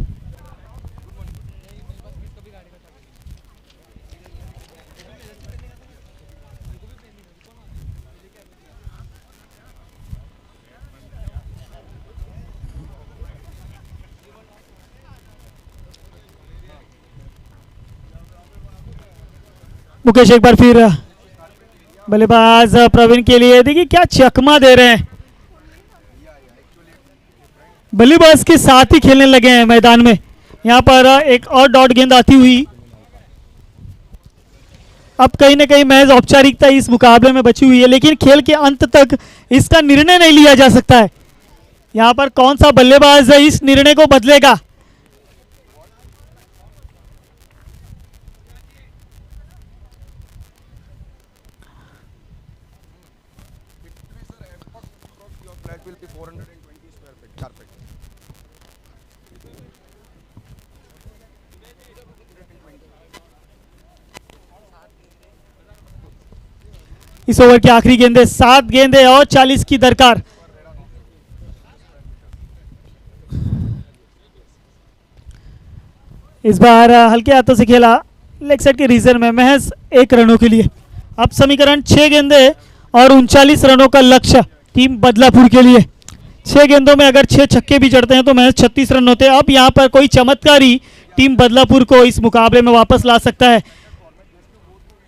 मुकेश एक बार फिर बल्लेबाज प्रवीण के लिए, देखिए क्या चकमा दे रहे हैं, बल्लेबाज के साथ ही खेलने लगे हैं मैदान में। यहां पर एक और डॉट गेंद आती हुई अब कहीं ना कहीं महज औपचारिकता इस मुकाबले में बची हुई है, लेकिन खेल के अंत तक इसका निर्णय नहीं लिया जा सकता है। यहां पर कौन सा बल्लेबाज इस निर्णय को बदलेगा? will be 420 square feet carpet. इस ओवर की आखिरी गेंदे, 7 गेंदे और 40 की दरकार। इस बार हल्के हाथों से खेला लेग साइड के रीजन में, महज 1 रनों के लिए। अब समीकरण 6 गेंदे और 39 रनों का लक्ष्य टीम बदलापुर के लिए। 6 गेंदों में अगर 6 छक्के भी जड़ते हैं तो महज 36 रन होते हैं। अब यहां पर कोई चमत्कारी टीम बदलापुर को इस मुकाबले में वापस ला सकता है।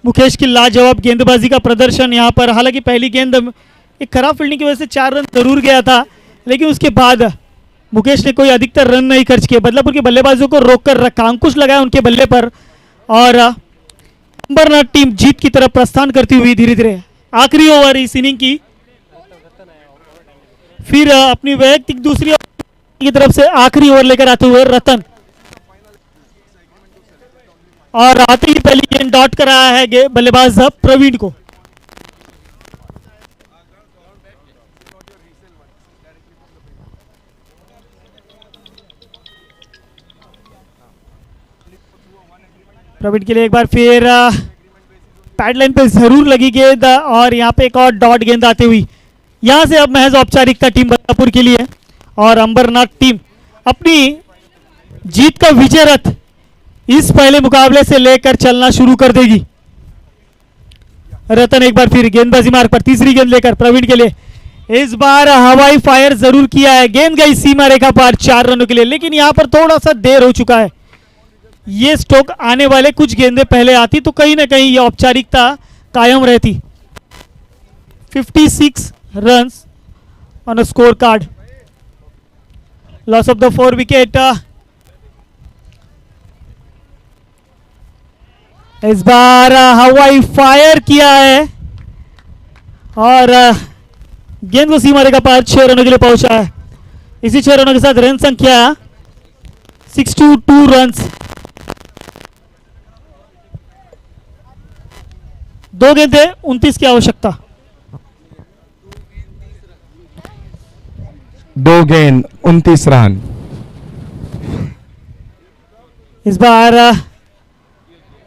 मुकेश की लाजवाब गेंदबाजी का प्रदर्शन यहां पर, हालांकि पहली गेंद एक खराब फील्डिंग की वजह से 4 रन जरूर गया था, लेकिन उसके बाद मुकेश ने कोई अधिकतर रन नहीं खर्च किए। बदलापुर के बल्लेबाजों को रोककर रखा, अंकुश लगाया उनके बल्ले पर, और अंबरनाथ टीम जीत की तरफ प्रस्थान करती हुई धीरे धीरे। आखिरी ओवर इस इनिंग की, फिर अपनी वैयक्तिक दूसरी की तरफ से आखिरी ओवर लेकर आते हुए रतन, और आते ही पहली गेंद डॉट कराया है बल्लेबाज प्रवीण को। प्रवीण के लिए एक बार फिर पैडलाइन पे जरूर लगी गेंद, और यहाँ पे एक और डॉट गेंद आती हुई। यहां से अब महज औपचारिकता टीम बदलापुर के लिए, और अंबरनाथ टीम अपनी जीत का विजय रथ इस पहले मुकाबले से लेकर चलना शुरू कर देगी। रतन एक बार फिर गेंदबाजी मार्ग पर, तीसरी गेंद लेकर प्रवीण के लिए। इस बार हवाई फायर जरूर किया है, गेंद गई सीमा रेखा पार 4 रनों के लिए, लेकिन यहां पर थोड़ा सा देर हो चुका है। ये स्ट्रोक आने वाले कुछ गेंदें पहले आती तो कहीं ना कहीं ये औपचारिकता कायम रहती। 56 runs on a score card, loss of the 4 wicket. इस बार हवाई फायर किया है, और गेंद को सीमा रेखा पार 6 रनों के लिए पहुंचा है। इसी 6 रनों के साथ रन संख्या 62 रन्स। 2 गेंदे 29 की आवश्यकता। 2 गेंद 29 रन। इस बार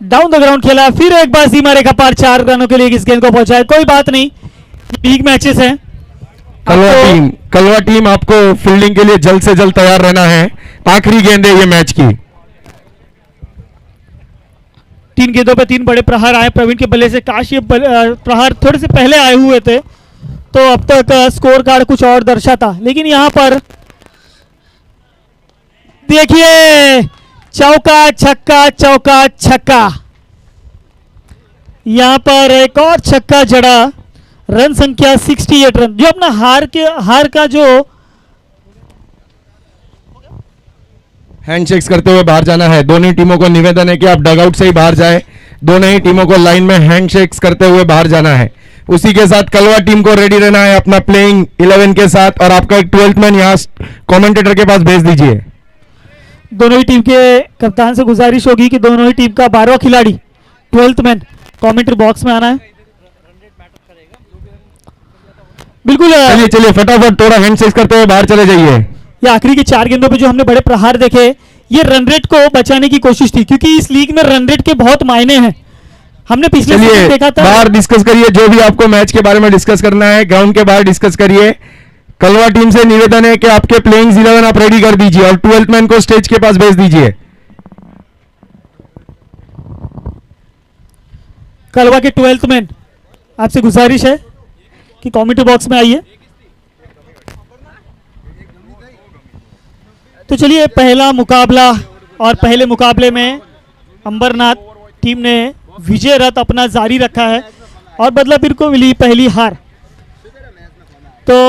डाउन द ग्राउंड खेला, फिर एक बार सीमा रेखा पार 4 रनों के लिए इस गेंद को पहुंचाया। कोई बात नहीं, लीग मैचेस हैं। कलवा टीम आपको फील्डिंग के लिए जल्द से जल्द तैयार रहना है। आखिरी गेंद है ये मैच की। 3 गेंदों पे 3 बड़े प्रहार आए प्रवीण के बल्ले से। काश ये प्रहार थोड़े से पहले आए हुए थे तो अब तक स्कोर कार्ड कुछ और दर्शाता, लेकिन यहां पर देखिए चौका छक्का चौका छक्का। यहां पर एक और छक्का जड़ा, रन संख्या 68 रन। जो अपना हार का जो हैंडशेक्स करते हुए बाहर जाना है। दोनों टीमों को निवेदन है कि आप डगआउट से ही बाहर जाए। दोनों ही टीमों को लाइन में हैंडशेक्स करते हुए बाहर जाना है। उसी के साथ कलवा टीम को रेडी रहना है अपना प्लेइंग 11 के साथ, और आपका एक 12th मैन यहाँ कमेंटेटर के पास भेज दीजिए। दोनों ही टीम के कप्तान से गुजारिश होगी कि दोनों ही टीम का 12वां खिलाड़ी 12th मैन कमेंट्री बॉक्स में आना है। बिल्कुल, चलिए फटाफट थोड़ा हैंडशेक्स करते हुए बाहर चले जाइए। ये आखिरी के 4 गेंदों पे जो हमने बड़े प्रहार देखे, ये रन रेट को बचाने की कोशिश थी, क्योंकि इस लीग में रन रेट के बहुत मायने हैं। हमने पिछले सीजन देखा था। बाहर डिस्कस करिए, जो भी आपको मैच के बारे में डिस्कस करना है ग्राउंड के बाहर डिस्कस करिए। कलवा टीम से निवेदन है कि आपके प्लेइंग 11 आप रेडी कर दीजिए और 12th मैन को स्टेज के पास भेज दीजिए। कलवा के 12th मैन, आपसे गुजारिश है कि कमेंट्री बॉक्स में आइए। तो चलिए पहला मुकाबला, और पहले मुकाबले में अंबरनाथ टीम ने विजय रथ अपना जारी रखा है और बदलापुर को मिली पहली हार। तो